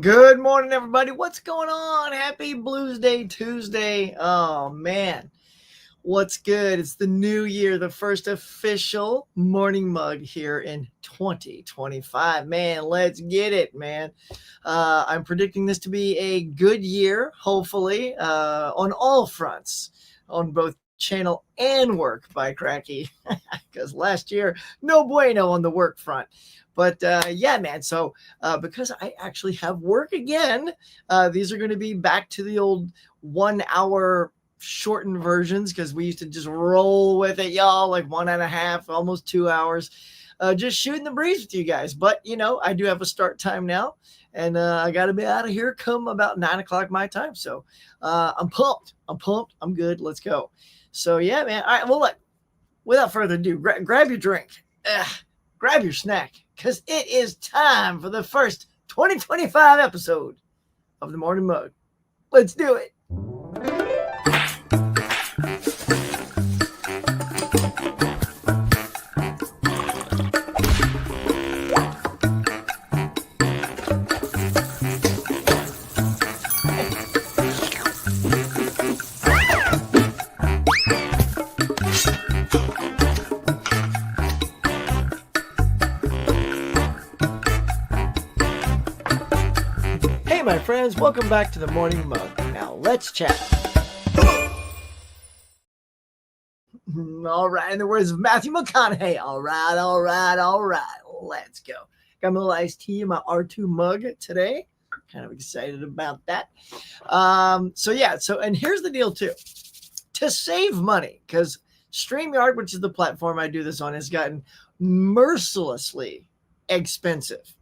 Good morning, everybody. What's going on? Happy Blues Day Tuesday. Oh, man. What's good? It's the new year, the first official morning mug here in 2025. Man, let's get it, man. I'm predicting this to be a good year, hopefully, on all fronts, on both channel and work by Cracky, because last year, no bueno on the work front. But yeah, man. So because I actually have work again, these are going to be back to the old 1 hour shortened versions because we used to just roll with it, y'all, like 1.5, almost 2 hours, just shooting the breeze with you guys. But, I do have a start time now, and I got to be out of here come about 9 o'clock my time. So I'm pumped. I'm good. Let's go. So, yeah, man. All right. Well, look, without further ado, grab your drink. Grab your snack, because it is time for the first 2025 episode of the Morning Mug. Let's do it. Hey, my friends, welcome back to the Morning Mug. Now, let's chat. All right, in the words of Matthew McConaughey, all right, let's go. Got my little iced tea in my R2 mug today. Kind of excited about that. And here's the deal, too. To save money, because StreamYard, which is the platform I do this on, has gotten mercilessly expensive.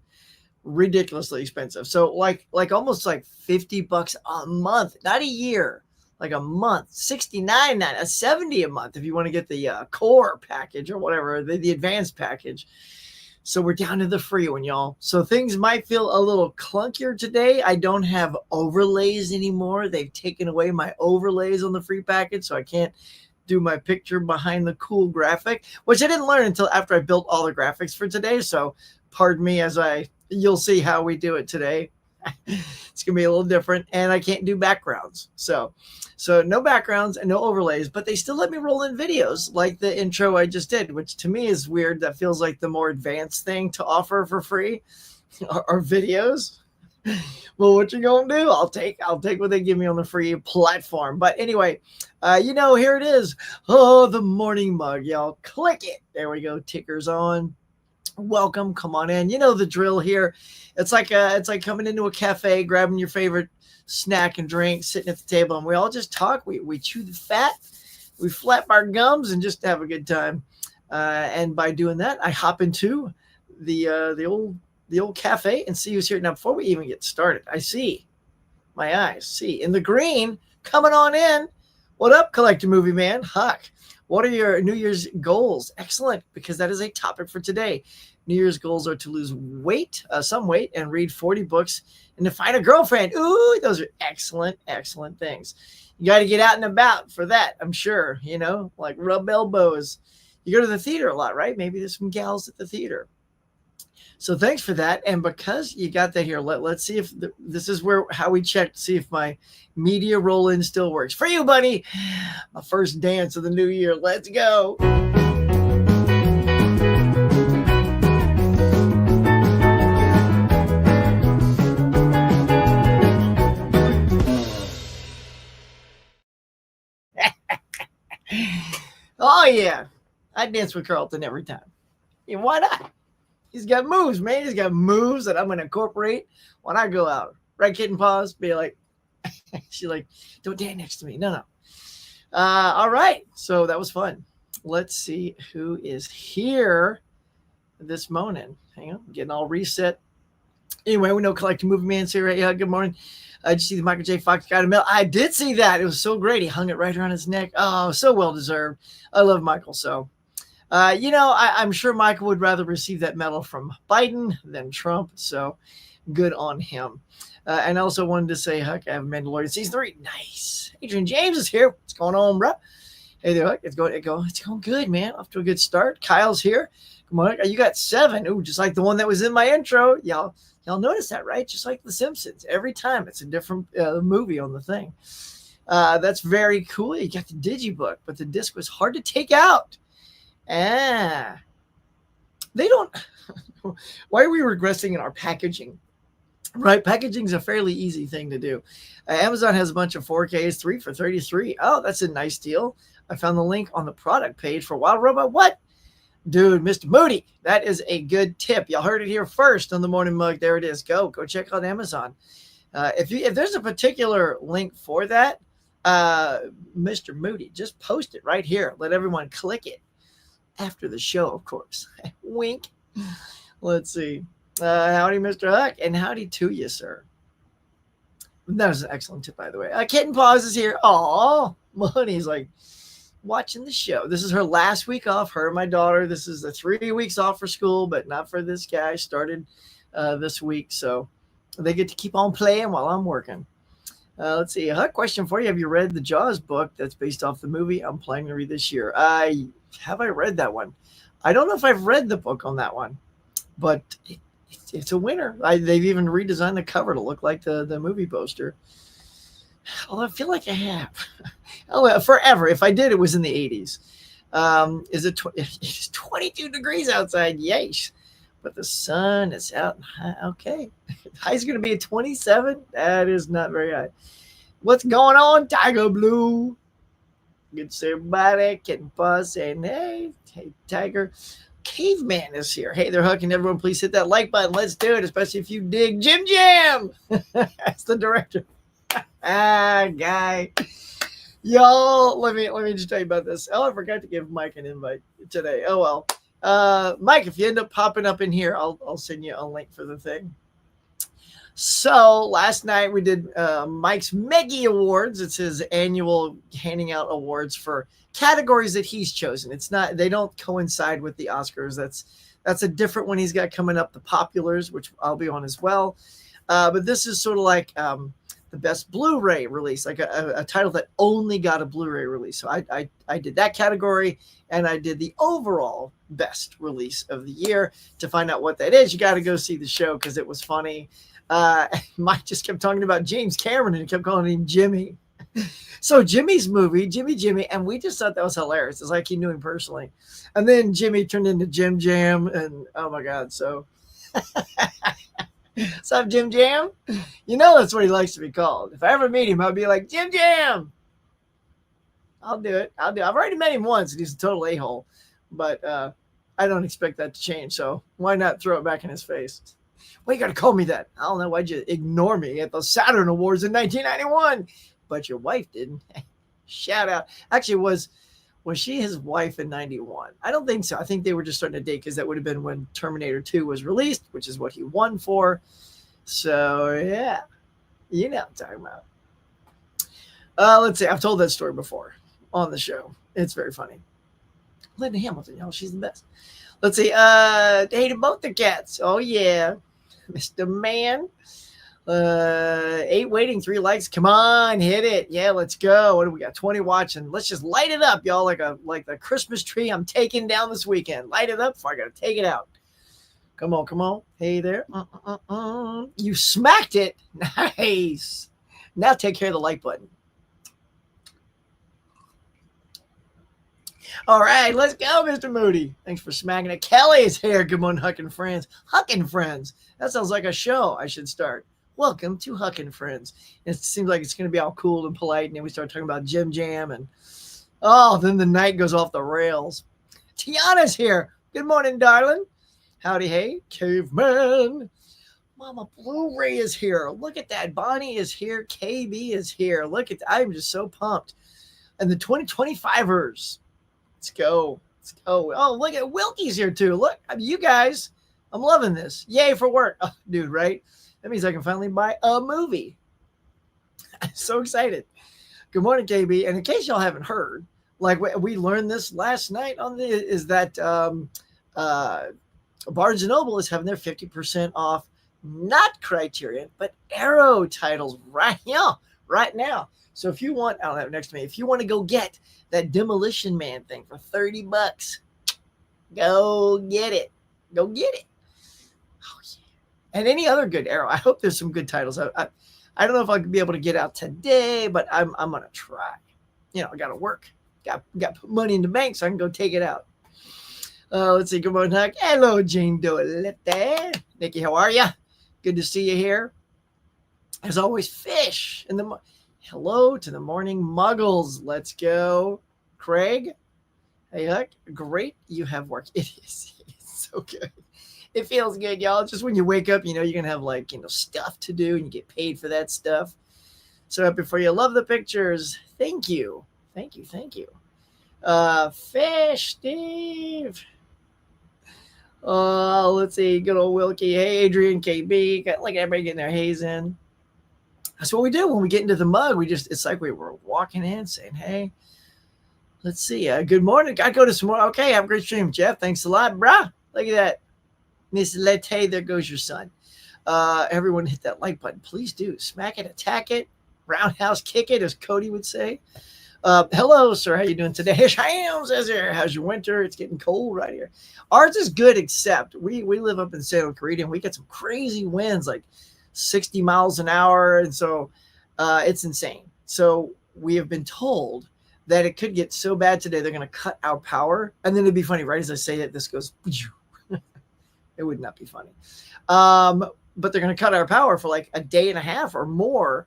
Ridiculously expensive. So like almost like $50 a month, not a year, like a month, $69, $70 a month if you want to get the core package or whatever, the advanced package. So we're down to the free one, y'all. So things might feel a little clunkier today. I don't have overlays anymore. They've taken away my overlays on the free package, so I can't do my picture behind the cool graphic, which I didn't learn until after I built all the graphics for today. So pardon me as you'll see how we do it today. It's going to be a little different, and I can't do backgrounds. So no backgrounds and no overlays, but they still let me roll in videos like the intro I just did, which to me is weird. That feels like the more advanced thing to offer for free are videos. Well, what you going to do? I'll take what they give me on the free platform. But anyway, here it is. Oh, the Morning Mug, y'all. Click it. There we go. Ticker's on. Welcome, come on in. You know the drill here. It's like coming into a cafe, grabbing your favorite snack and drink, sitting at the table, and we all just talk. We chew the fat, we flap our gums, and just have a good time. And by doing that, I hop into the old cafe and see who's here. Now, before we even get started, I see my eyes see in the green coming on in. What up, Collector Movie Man? Huck. What are your New Year's goals? Excellent, because that is a topic for today. New Year's goals are to lose some weight, and read 40 books and to find a girlfriend. Ooh, those are excellent things. You got to get out and about for that, I'm sure, like rub elbows. You go to the theater a lot, right? Maybe there's some gals at the theater. So thanks for that. And because you got that here, let's see if this is how we check to see if my media roll-in still works. For you, buddy, my first dance of the new year. Let's go. Oh, yeah. I dance with Carlton every time. Yeah, why not? He's got moves, man. He's got moves that I'm going to incorporate when I go out. Right, Kitten Paws? Be like, she's like, don't dance next to me. No. All right. So that was fun. Let's see who is here this morning. Hang on. Getting all reset. Anyway, we know Collector Movie Man's here. Yeah, good morning. Did you see the Michael J. Fox got a mail? I did see that. It was so great. He hung it right around his neck. Oh, so well deserved. I love Michael so. I'm sure Michael would rather receive that medal from Biden than Trump. So good on him. And I also wanted to say, Huck, I have Mandalorian Season 3. Nice. Adrian James is here. What's going on, bro? Hey there, Huck. It's going good, man. Off to a good start. Kyle's here. Come on, you got 7. Ooh, just like the one that was in my intro. Y'all notice that, right? Just like The Simpsons. Every time it's a different movie on the thing. That's very cool. You got the digibook, but the disc was hard to take out. They don't. Why are we regressing in our packaging? Right, packaging is a fairly easy thing to do. Amazon has a bunch of 4Ks, 3 for $33. Oh, that's a nice deal. I found the link on the product page for Wild Robot. What? Dude, Mr. Moody, that is a good tip. Y'all heard it here first on the Morning Mug. There it is. Go check out Amazon. If there's a particular link for that, Mr. Moody, just post it right here. Let everyone click it after the show, of course. Wink. Let's see. Howdy, Mr. Huck, and howdy to you, sir. That was an excellent tip, by the way. Kitten Paws is here. Aw, Money's like watching the show. This is her last week off. Her and my daughter. This is the 3 weeks off for school, but not for this guy. Started this week, so they get to keep on playing while I'm working. Let's see. Huck, question for you. Have you read the Jaws book that's based off the movie I'm planning to read this year? Have I read that one? I don't know if I've read the book on that one, but it's a winner. They've even redesigned the cover to look like the movie poster. Well, I feel like I have. Forever. If I did, it was in the 80s. It's 22 degrees outside. Yes. But the sun is out. Okay. High's going to be at 27. That is not very high. What's going on, Tiger Blue? Good to see everybody. Kitten Paws saying, hey, Tiger. Caveman is here. Hey there, Huck, and everyone, please hit that like button. Let's do it, especially if you dig Jim Jam. That's the director. Guy. Y'all, let me just tell you about this. Oh, I forgot to give Mike an invite today. Oh, well. Mike, if you end up popping up in here, I'll send you a link for the thing. So last night we did Mike's Meggie Awards. It's his annual handing out awards for categories that he's chosen. It's not, they don't coincide with the Oscars. That's a different one he's got coming up, the Populars, which I'll be on as well. But this is sort of like the best Blu-ray release, like a title that only got a Blu-ray release. So I did that category, and I did the overall best release of the year. To find out what that is, you got to go see the show because it was funny. Mike just kept talking about James Cameron and kept calling him Jimmy. So Jimmy's movie, Jimmy, and we just thought that was hilarious. It's like he knew him personally. And then Jimmy turned into Jim Jam, and oh my God, so what's up, Jim Jam? You know that's what he likes to be called. If I ever meet him, I'll be like, Jim Jam. I'll do it. I've already met him once, and he's a total a-hole. But I don't expect that to change, so why not throw it back in his face? Why you got to call me that? I don't know. Why'd you ignore me at the Saturn Awards in 1991? But your wife didn't. Shout out. Actually, was she his wife in 91? I don't think so. I think they were just starting to date because that would have been when Terminator 2 was released, which is what he won for. So, yeah. You know what I'm talking about. Let's see. I've told that story before on the show. It's very funny. Linda Hamilton, y'all. She's the best. Let's see. Hated both the cats. Oh, yeah. Mr. Man. 8 waiting, 3 likes. Come on, hit it. Yeah, let's go. What do we got? 20 watching. Let's just light it up, y'all, like the Christmas tree I'm taking down this weekend. Light it up before I gotta take it out. Come on. Hey there. You smacked it. Nice. Now take care of the like button. All right, let's go, Mr. Moody. Thanks for smacking it. Kelly is here. Good morning, Huck and Friends. Huck and Friends. That sounds like a show I should start. Welcome to Huck and Friends. It seems like it's going to be all cool and polite, and then we start talking about Jim Jam, and then the night goes off the rails. Tiana's here. Good morning, darling. Howdy, hey, caveman. Mama Blu-ray is here. Look at that. Bonnie is here. KB is here. Look at that. I'm just so pumped. And the 2025ers. Let's go. Oh, look at Wilkie's here too. Look, you guys, I'm loving this. Yay for work. Oh, dude, right? That means I can finally buy a movie. I'm so excited. Good morning, KB. And in case y'all haven't heard, like we learned this last night is that Barnes & Noble is having their 50% off, not Criterion, but Arrow titles right now. So if you want, I don't have it next to me. If you want to go get that Demolition Man thing for $30, Go get it. Go get it. Oh, yeah. And any other good Arrow. I hope there's some good titles. I don't know if I'll be able to get out today, but I'm gonna try. You know, I gotta work. Got to put money in the bank so I can go take it out. Let's see. Good morning, Huck. Hello, Jane Dolette. Nikki, how are you? Good to see you here. As always, fish in the. Hello to the morning muggles. Let's go, Craig. Hey, Huck. Great, you have work. It is. It's so good. It feels good, y'all. Just when you wake up, you know you're gonna have like stuff to do, and you get paid for that stuff. So happy for you. Love the pictures. Thank you. Thank you. Thank you. Fish, Steve. Let's see. Good old Wilkie. Hey, Adrian, KB. Got like everybody getting their haze in. That's what we do when we get into the mug. It's like we were walking in saying, hey, let's see. Good morning. I go to some more. Okay, have a great stream, Jeff. Thanks a lot, brah. Look at that. Miss Lete, there goes your son. Everyone hit that like button. Please do. Smack it, attack it, roundhouse kick it, as Cody would say. Hello, sir. How you doing today? Sham says here. How's your winter? It's getting cold right here. Ours is good, except we live up in Santa Clarita, and we get some crazy winds, like 60 miles an hour. And so it's insane. So we have been told that it could get so bad today, they're going to cut our power. And then it'd be funny, right as I say it, this goes, it would not be funny. But they're going to cut our power for like a day and a half or more,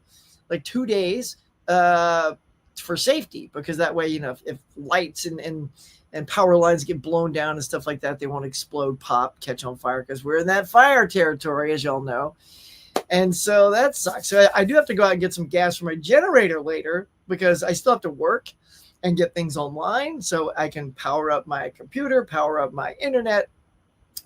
like 2 days for safety, because that way, if lights and power lines get blown down and stuff like that, they won't explode, pop, catch on fire, because we're in that fire territory, as y'all know. And so that sucks. So I do have to go out and get some gas for my generator later, because I still have to work and get things online so I can power up my computer, power up my internet,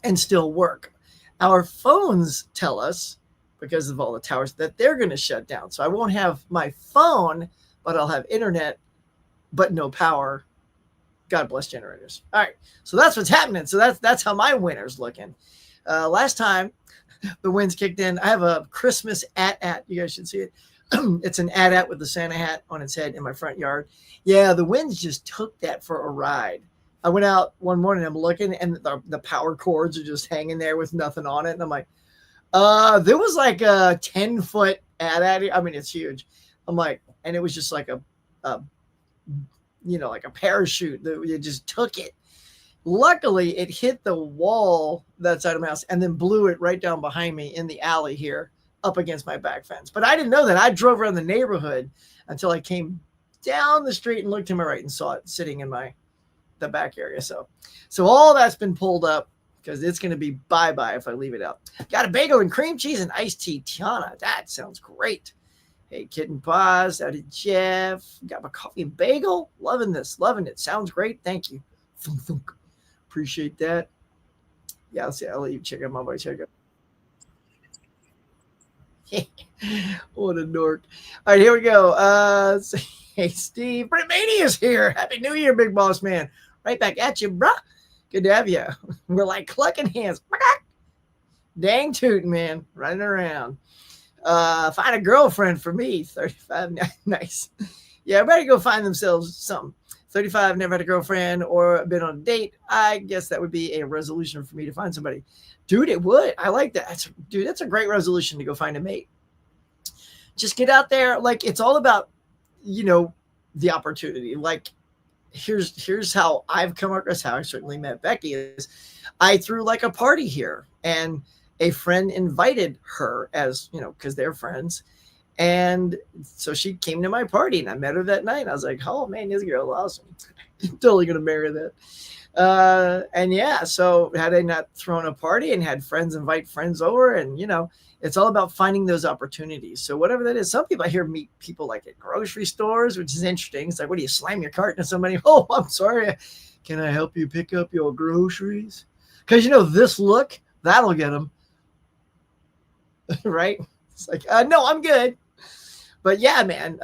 and still work. Our phones tell us, because of all the towers, that they're going to shut down. So I won't have my phone, but I'll have internet, but no power. God bless generators. All right. So that's what's happening. So that's how my winter's looking. Last time the winds kicked in, I have a Christmas at. You guys should see it. It's an at with the Santa hat on its head in my front yard. Yeah, the winds just took that for a ride. I went out one morning, I'm looking, and the power cords are just hanging there with nothing on it. And I'm like, there was like a 10-foot at. I mean, it's huge. I'm like, and it was just like a like a parachute that you just took it. Luckily, it hit the wall that side of my house and then blew it right down behind me in the alley here up against my back fence. But I didn't know that. I drove around the neighborhood until I came down the street and looked to my right and saw it sitting in the back area. So all that's been pulled up, because it's going to be bye-bye if I leave it out. Got a bagel and cream cheese and iced tea. Tiana, that sounds great. Hey, Kitten Paz, out of Jeff. Got my coffee and bagel. Loving this. Loving it. Sounds great. Thank you. Thunk, thunk. Appreciate that. Yeah, I'll let you check out my voice. Check out. What a dork. All right, here we go. Hey, Steve. Britmania's here. Happy New Year, big boss man. Right back at you, bruh. Good to have you. We're like clucking hands. Dang tootin', man. Running around. Find a girlfriend for me. 35. Nice. Yeah, everybody go find themselves something. 35, never had a girlfriend or been on a date. I guess that would be a resolution for me to find somebody. Dude, it would. I like that. That's a great resolution to go find a mate. Just get out there. Like, it's all about, the opportunity. Like, here's how I've come across, how I certainly met Becky, is I threw like a party here, and a friend invited her, as because they're friends. And so she came to my party, and I met her that night. I was like, oh man, this girl is awesome. Totally gonna marry that. And yeah, so had I not thrown a party and had friends invite friends over, and it's all about finding those opportunities. So whatever that is, some people, I hear meet people like at grocery stores, which is interesting. It's like, what do you slam your cart into somebody? Oh, I'm sorry. Can I help you pick up your groceries? Because this look, that'll get them. Right? It's like, no, I'm good. But yeah, man,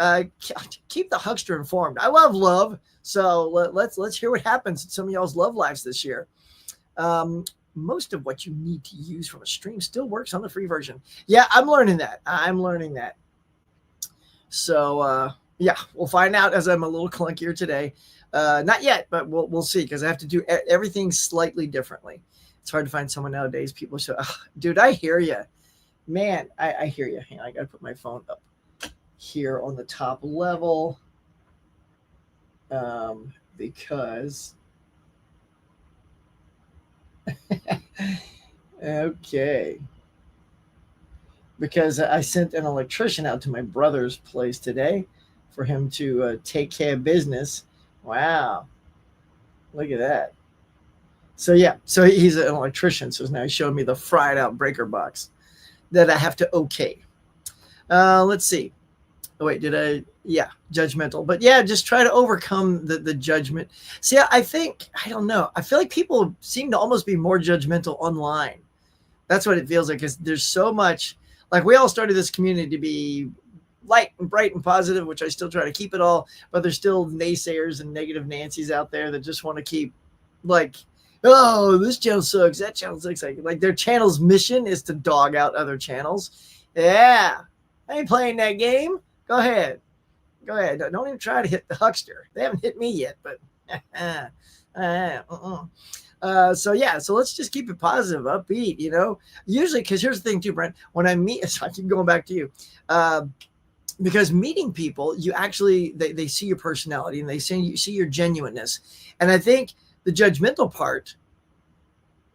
keep the huckster informed. I love love. So let's hear what happens in some of y'all's love lives this year. Most of what you need to use from a stream still works on the free version. Yeah, I'm learning that. So, Yeah, we'll find out as I'm a little clunkier today. Not yet, but we'll see because I have to do everything slightly differently. It's hard to find someone nowadays. People say, oh, dude, I hear you. Man, I hear you. Hang on, I got to put my phone up here on the top level because okay, because I sent an electrician out to my brother's place today for him to take care of business. Wow, look at that. So yeah, so he's an electrician. So now he showed me the fried out breaker box that I have to okay. Let's see. Oh, wait, did I? Yeah, judgmental. But yeah, just try to overcome the judgment. See, I think, I don't know. I feel like people seem to almost be more judgmental online. That's what it feels like because there's so much. Like we all started this community to be light and bright and positive, which I still try to keep it all. But there's still naysayers and negative Nancy's out there that just want to keep like, oh, this channel sucks. That channel sucks. Like their channel's mission is to dog out other channels. Yeah, I ain't playing that game. Go ahead. Go ahead. Don't even try to hit the huckster. They haven't hit me yet, but so yeah, so let's just keep it positive, upbeat, usually, because here's the thing too, Brent, when I meet, so I keep going back to you, because meeting people, you actually, they see your personality and they see your genuineness. And I think the judgmental part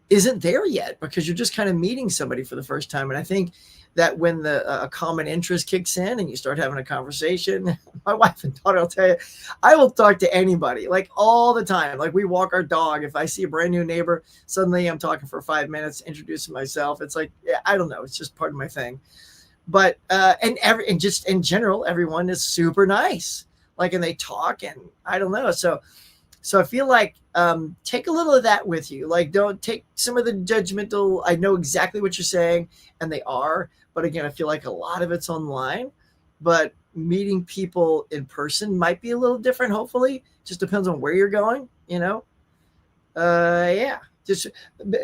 isn't there yet because you're just kind of meeting somebody for the first time. And I think that when a common interest kicks in and you start having a conversation, my wife and daughter, I'll tell you, I will talk to anybody like all the time. Like we walk our dog. If I see a brand new neighbor, suddenly I'm talking for 5 minutes, introducing myself. It's like, yeah, I don't know. It's just part of my thing. But, and just in general, everyone is super nice. Like, and they talk and I don't know. So I feel like take a little of that with you. Like, don't take some of the judgmental. I know exactly what you're saying, and they are. But again, I feel like a lot of it's online. But meeting people in person might be a little different. Hopefully, just depends on where you're going. Yeah. Just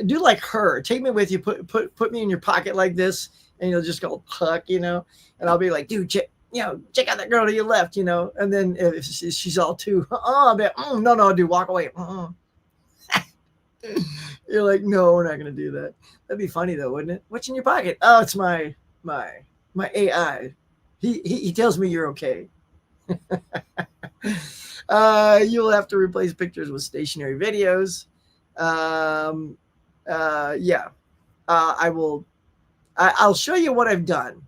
do like her. Take me with you. Put me in your pocket like this, and you'll just go huck. And I'll be like, dude, check out that girl to your left, and then if she's all too, I'll be like, no, dude, walk away. You're like, no, we're not going to do that. That'd be funny though, wouldn't it? What's in your pocket? Oh, it's my AI. He tells me you're okay. You'll have to replace pictures with stationary videos. Yeah. I will. I'll show you what I've done.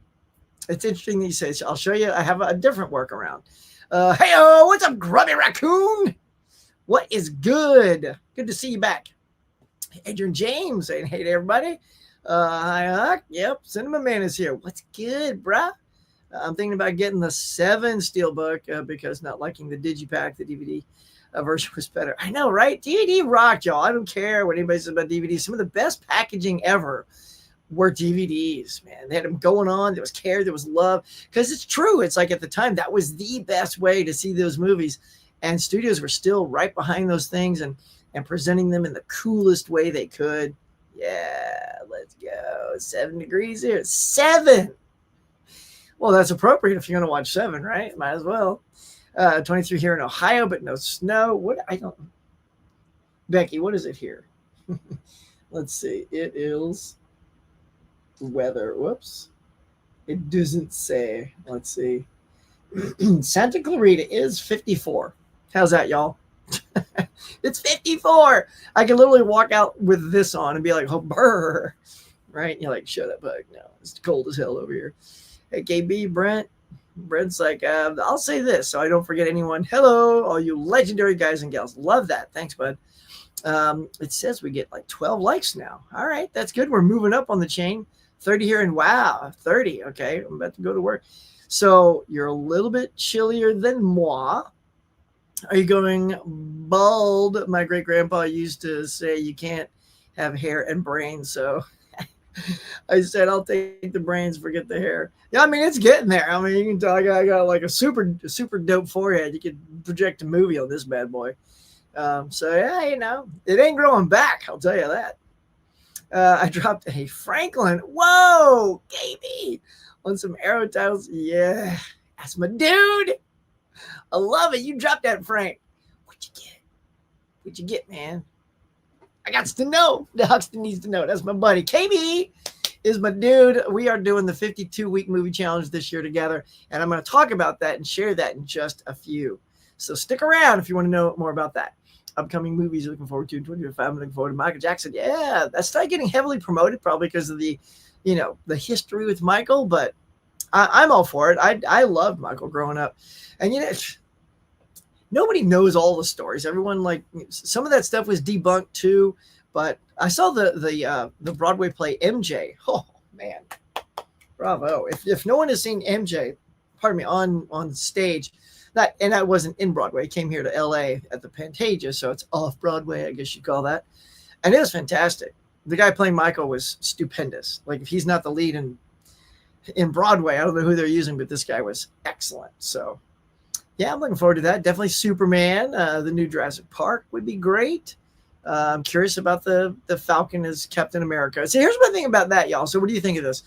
It's interesting that you say. So I'll show you. I have a different workaround. Hey, what's up, Grubby Raccoon? What is good? Good to see you back. Adrian James saying hey to everybody. Hi, Huck. Yep, Cinema Man is here. What's good, bruh? I'm thinking about getting the 7 Steelbook because not liking the Digipack, the DVD version was better. I know, right? DVD rocked, y'all. I don't care what anybody says about DVDs. Some of the best packaging ever were DVDs, man. They had them going on. There was care. There was love. Because it's true. It's like at the time, that was the best way to see those movies. And studios were still right behind those things and presenting them in the coolest way they could. Yeah, let's go. 7 degrees here. 7. Well, that's appropriate if you're going to watch 7, right? Might as well. 23 here in Ohio, but no snow. What? I don't. Becky, what is it here? Let's see. It is weather. Whoops. It doesn't say. Let's see. Santa Clarita is 54. How's that, y'all? It's 54. I can literally walk out with this on and be like, oh, brr. Right? You're like, shut up, bug. No, it's cold as hell over here. Hey, KB, Brent's like, I'll say this so I don't forget anyone. Hello, all you legendary guys and gals. Love that. Thanks, bud. It says we get like 12 likes now. All right, that's good. We're moving up on the chain. 30 here, and wow, 30. Okay, I'm about to go to work. So you're a little bit chillier than moi. Are you going bald? My great grandpa used to say you can't have hair and brains. So I said, I'll take the brains, forget the hair. Yeah, I mean, it's getting there. I mean, you can tell I got like a super dope forehead. You could project a movie on this bad boy. So yeah, it ain't growing back. I'll tell you that. I dropped a Franklin. Whoa, KB, on some arrow tiles. Yeah, that's my dude. I love it. You dropped that, Frank. What'd you get? What'd you get, man? I got to know. The Huxton needs to know. That's my buddy. KB is my dude. We are doing the 52-week movie challenge this year together, and I'm going to talk about that and share that in just a few. So stick around if you want to know more about that. Upcoming movies you're looking forward to. 2025, I'm looking forward to Michael Jackson. Yeah, that's not getting heavily promoted, probably because of the, the history with Michael, but I'm all for it. I loved Michael growing up. And, nobody knows all the stories. Everyone, like, some of that stuff was debunked too, but I saw the Broadway play MJ. Oh, man. Bravo. If no one has seen MJ, pardon me, on stage, and I wasn't in Broadway. I came here to LA at the Pantages, so it's off Broadway, I guess you'd call that. And it was fantastic. The guy playing Michael was stupendous. Like, if he's not the lead in Broadway, I don't know who they're using, but this guy was excellent. So, yeah, I'm looking forward to that. Definitely Superman. The new Jurassic Park would be great. I'm curious about the Falcon as Captain America. So here's my thing about that, y'all. So what do you think of this?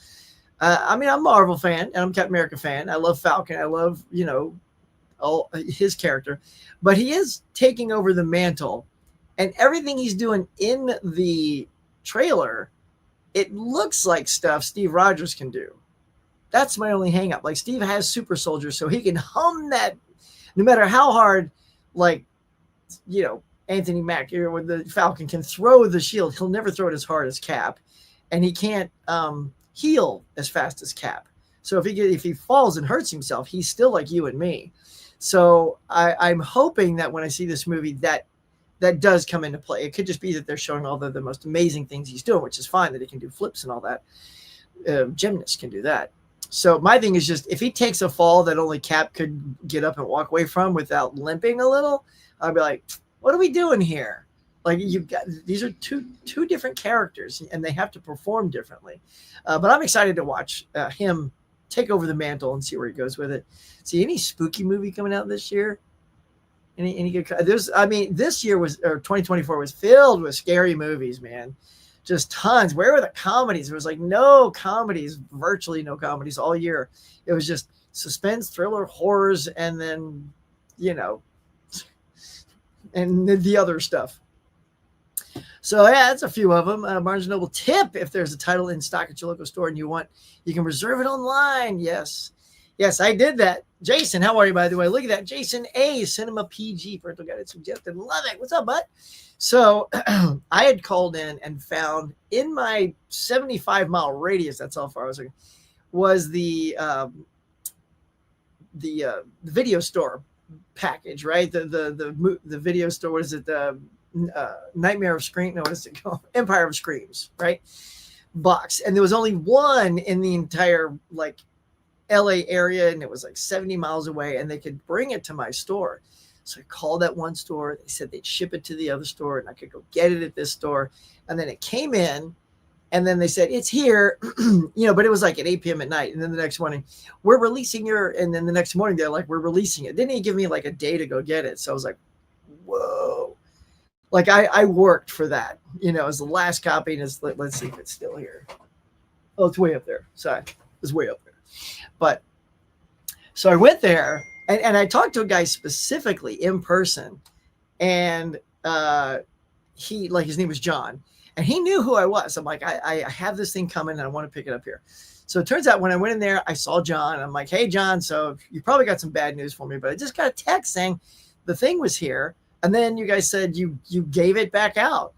I'm a Marvel fan, and I'm a Captain America fan. I love Falcon. I love, all his character, but he is taking over the mantle, and everything he's doing in the trailer, it looks like stuff Steve Rogers can do. That's my only hang up. Like, Steve has super soldiers, so he can hum that no matter how hard, like, Anthony Mack or the Falcon can throw the shield. He'll never throw it as hard as Cap, and he can't heal as fast as Cap. So if he falls and hurts himself, he's still like you and me. So I'm hoping that when I see this movie, that does come into play. It could just be that they're showing all the most amazing things he's doing, which is fine, that he can do flips and all that. Gymnasts can do that. So my thing is just, if he takes a fall that only Cap could get up and walk away from without limping a little, I'd be like, what are we doing here? Like, these are two different characters, and they have to perform differently. But I'm excited to watch him take over the mantle and see where he goes with it. See, any spooky movie coming out this year? Any good? This year or 2024 was filled with scary movies, man. Just tons. Where were the comedies? There was like no comedies, virtually no comedies all year. It was just suspense, thriller, horrors, and then, and the other stuff. So yeah, that's a few of them. Barnes & Noble tip: if there's a title in stock at your local store and you can reserve it online. Yes, I did that. Jason, how are you, by the way? Look at that. Jason A, Cinema PG, parental guided suggested. Love it. What's up, bud? So I had called in and found in my 75-mile radius, that's how far I was looking, was the video store package, right? The video store, what is it? The Nightmare of Scream, no, what is it called? Empire of Screams, right? Box. And there was only one in the entire, like, LA area, and it was like 70 miles away, and they could bring it to my store. So I called that one store. They said they'd ship it to the other store, and I could go get it at this store. And then it came in, and then they said, it's here, but it was like at 8 p.m. at night. And then the next morning, we're releasing and then the next morning, they're like, we're releasing it. Didn't even give me like a day to go get it. So I was like, whoa. Like, I worked for that, as the last copy. And let's see if it's still here. Oh, it's way up there. Sorry. It's way up there. But so I went there, and I talked to a guy specifically in person, and his name was John, and he knew who I was. I'm like, I have this thing coming, and I want to pick it up here. So it turns out when I went in there, I saw John, and I'm like, hey, John, so you probably got some bad news for me, but I just got a text saying the thing was here, and then you guys said you gave it back out.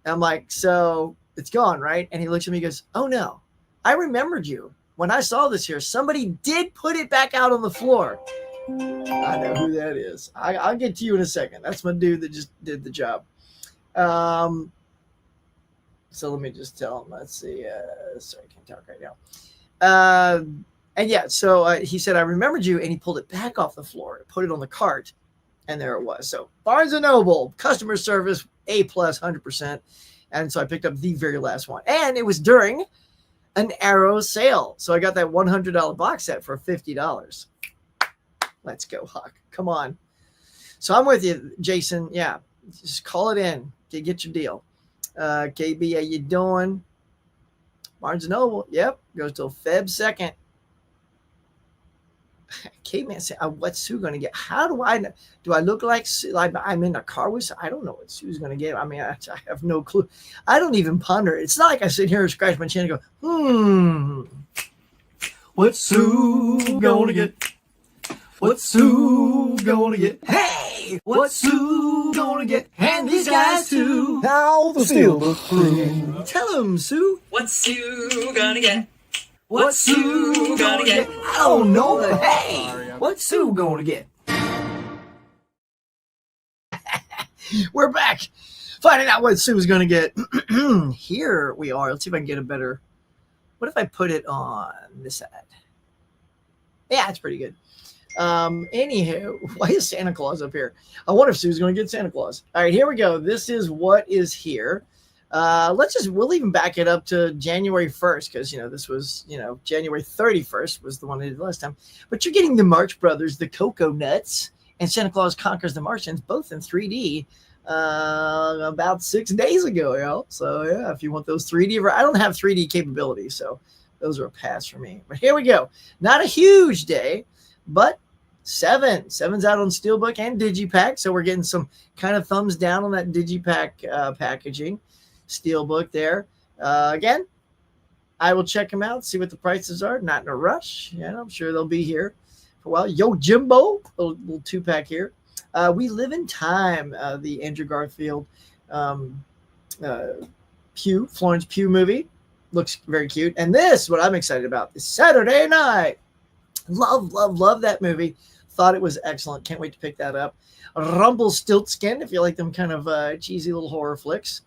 And I'm like, so it's gone, right? And he looks at me and goes, oh, no, I remembered you. When I saw this here, somebody did put it back out on the floor. I know who that is. I'll get to you in a second. That's my dude that just did the job. So let me just tell him. Let's see. Sorry, I can't talk right now. And yeah, so he said, I remembered you, and he pulled it back off the floor, put it on the cart, and there it was. So Barnes & Noble, customer service, A+, 100%. And so I picked up the very last one. And it was during an Arrow sale. So I got that $100 box set for $50. Let's go, Huck. Come on. So I'm with you, Jason. Yeah, just call it in. Get your deal. KB, how you doing? Barnes & Noble. Yep, goes till Feb 2nd. Caveman said, what's Sue going to get? How do I know? Do I look like I'm in a car with Sue? I don't know what Sue's going to get. I mean, I have no clue. I don't even ponder. It's not like I sit here and scratch my chin and go, what's Sue going to get? What's Sue going to get? Hey, what's Sue going to get? And these guys too. How the Steelbook crew. Tell him, Sue. What's Sue gonna get? What's Sue gonna get? I don't know. Hey, what's Sue gonna get? We're back. Finding out what Sue's gonna get. Here we are. Let's see if I can get a better. What if I put it on this side? Yeah, it's pretty good. Anyhow, why is Santa Claus up here? I wonder if Sue's going to get Santa Claus. All right, here we go. This is what is here. We'll even back it up to January 1st because, this was, January 31st was the one I did last time. But you're getting the Marx Brothers, the Cocoa Nuts, and Santa Claus Conquers the Martians, both in 3D about 6 days ago, y'all. So, yeah, if you want those 3D, I don't have 3D capabilities, so those are a pass for me. But here we go. Not a huge day, but Seven's out on Steelbook and Digipack, so we're getting some kind of thumbs down on that Digipack packaging. Steelbook there. Again, I will check them out, see what the prices are. Not in a rush. Yeah, I'm sure they'll be here for a while. Yo, Jimbo, little 2-pack here. We Live in Time, the Andrew Garfield Florence Pugh movie. Looks very cute. And this, what I'm excited about, is Saturday Night. Love that movie. Thought it was excellent. Can't wait to pick that up. Rumpelstiltskin, if you like them kind of cheesy little horror flicks.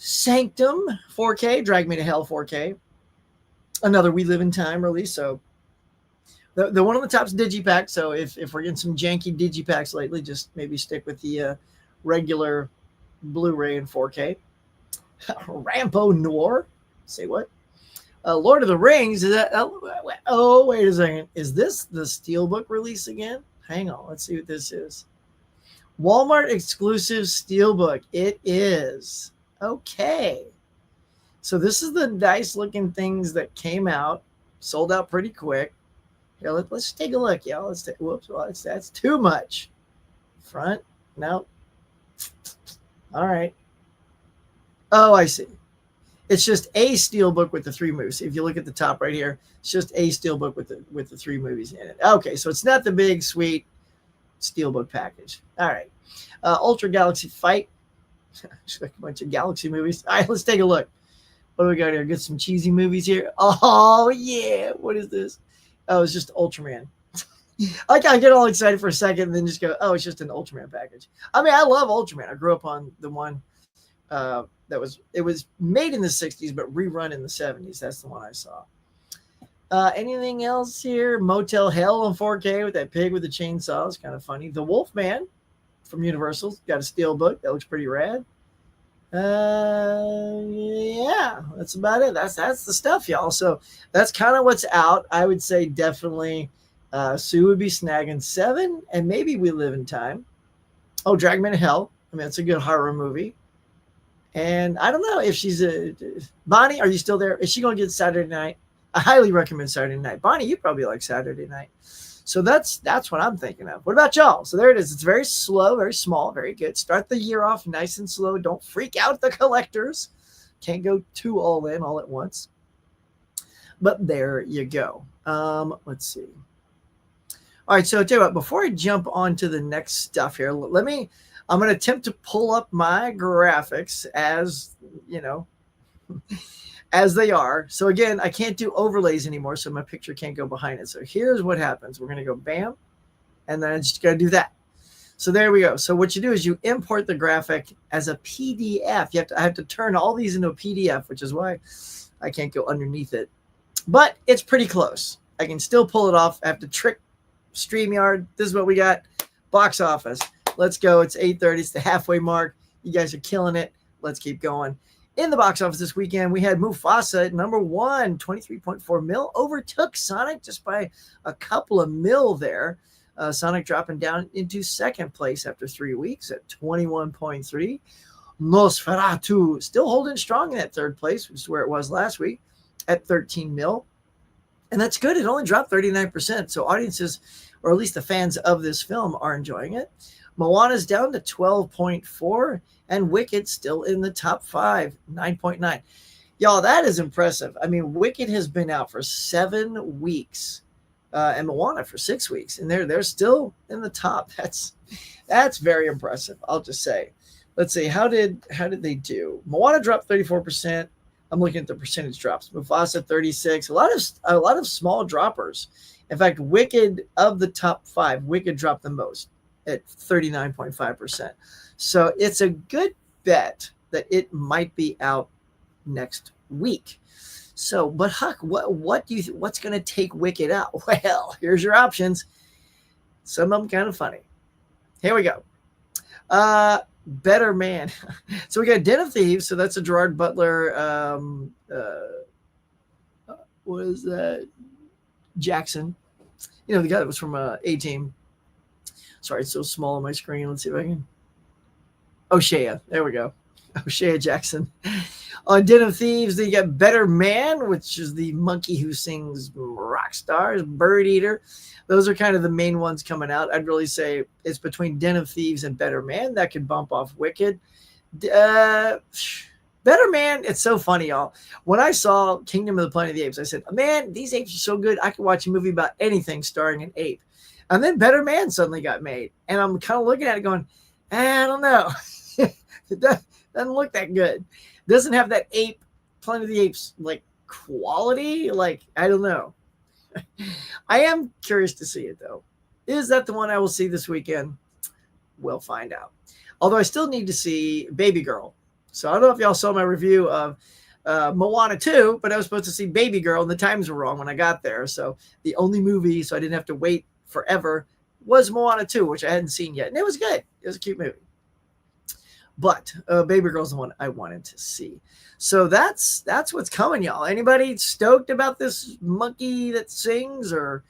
Sanctum 4K, Drag Me to Hell 4K. Another We Live in Time release. So the one on the top is Digipack. So if we're getting some janky Digipacks lately, just maybe stick with the regular Blu-ray in 4K. Rampo Noir. Say what? Lord of the Rings. Is that? Oh, wait a second. Is this the Steelbook release again? Hang on. Let's see what this is. Walmart exclusive Steelbook. It is. Okay. So this is the nice looking things that came out. Sold out pretty quick. Here, let's take a look, y'all. Let's take. Whoops. Well, that's too much. Front. No. All right. Oh, I see. It's just a Steelbook with the 3 movies. If you look at the top right here, it's just a Steelbook with the 3 movies in it. Okay, so it's not the big, sweet Steelbook package. All right. Ultra Galaxy Fight. Just like a bunch of Galaxy movies. All right, let's take a look. What do we got here? Get some cheesy movies here. Oh, yeah. What is this? Oh, it's just Ultraman. I get all excited for a second and then just go, oh, it's just an Ultraman package. I mean, I love Ultraman. I grew up on the one it was made in the 60s but rerun in the 70s. That's the one I saw. Anything else here? Motel Hell on 4K with that pig with the chainsaw. It's kind of funny. The Wolfman from Universal got a Steelbook. That looks pretty rad. Yeah, that's about it. That's the stuff, y'all. So that's kind of what's out. I would say definitely Sue would be snagging 7 and maybe We Live in Time. Oh, Drag Me to Hell. I mean, it's a good horror movie. And I don't know if she's Bonnie, are you still there? Is she going to get Saturday Night? I highly recommend Saturday Night. Bonnie, you probably like Saturday Night. So that's what I'm thinking of. What about y'all? So there it is. It's very slow, very small, very good. Start the year off nice and slow. Don't freak out the collectors. Can't go too all in all at once. But there you go. Let's see. All right, so I'll tell you what, before I jump on to the next stuff here, I'm going to attempt to pull up my graphics as, as they are. So again, I can't do overlays anymore, so my picture can't go behind it. So here's what happens. We're going to go bam, and then I just got to do that. So there we go. So what you do is you import the graphic as a PDF. I have to turn all these into a PDF, which is why I can't go underneath it. But it's pretty close. I can still pull it off. I have to trick StreamYard. This is what we got. Box office. Let's go. It's 8:30. It's the halfway mark. You guys are killing it. Let's keep going. In the box office this weekend, we had Mufasa at number 1, 23.4 mil. Overtook Sonic just by a couple of mil there. Sonic dropping down into second place after 3 weeks at 21.3. Nosferatu still holding strong in that third place, which is where it was last week, at 13 mil. And that's good. It only dropped 39%. So audiences, or at least the fans of this film, are enjoying it. Moana's down to 12.4, and Wicked still in the top 5, 9.9. Y'all, that is impressive. I mean, Wicked has been out for 7 weeks, and Moana for 6 weeks, and they're still in the top. That's very impressive. I'll just say. Let's see, how did they do? Moana dropped 34%. I'm looking at the percentage drops. Mufasa 36. A lot of small droppers. In fact, Wicked, of the top 5, Wicked dropped the most at 39.5%. So it's a good bet that it might be out next week. So, but Huck, what do you what's going to take Wicked out? Well, here's your options. Some of them kind of funny. Here we go. Better Man. So we got Den of Thieves. So that's a Gerard Butler. What is that? Jackson. You know, the guy that was from A-Team. Sorry, it's so small on my screen. Let's see if I can. O'Shea. There we go. O'Shea Jackson. On Den of Thieves, they got Better Man, which is the monkey who sings rock stars, Bird Eater. Those are kind of the main ones coming out. I'd really say it's between Den of Thieves and Better Man. That could bump off Wicked. Better Man, it's so funny, y'all. When I saw Kingdom of the Planet of the Apes, I said, man, these apes are so good. I could watch a movie about anything starring an ape. And then Better Man suddenly got made. And I'm kind of looking at it going, I don't know. It doesn't look that good. It doesn't have that Planet of the Apes like quality. Like, I don't know. I am curious to see it though. Is that the one I will see this weekend? We'll find out. Although I still need to see Baby Girl. So I don't know if y'all saw my review of Moana 2, but I was supposed to see Baby Girl and the times were wrong when I got there. So the only movie, so I didn't have to wait forever, was Moana 2, which I hadn't seen yet. And it was good. It was a cute movie. But Baby Girl's the one I wanted to see. So that's what's coming, y'all. Anybody stoked about this monkey that sings or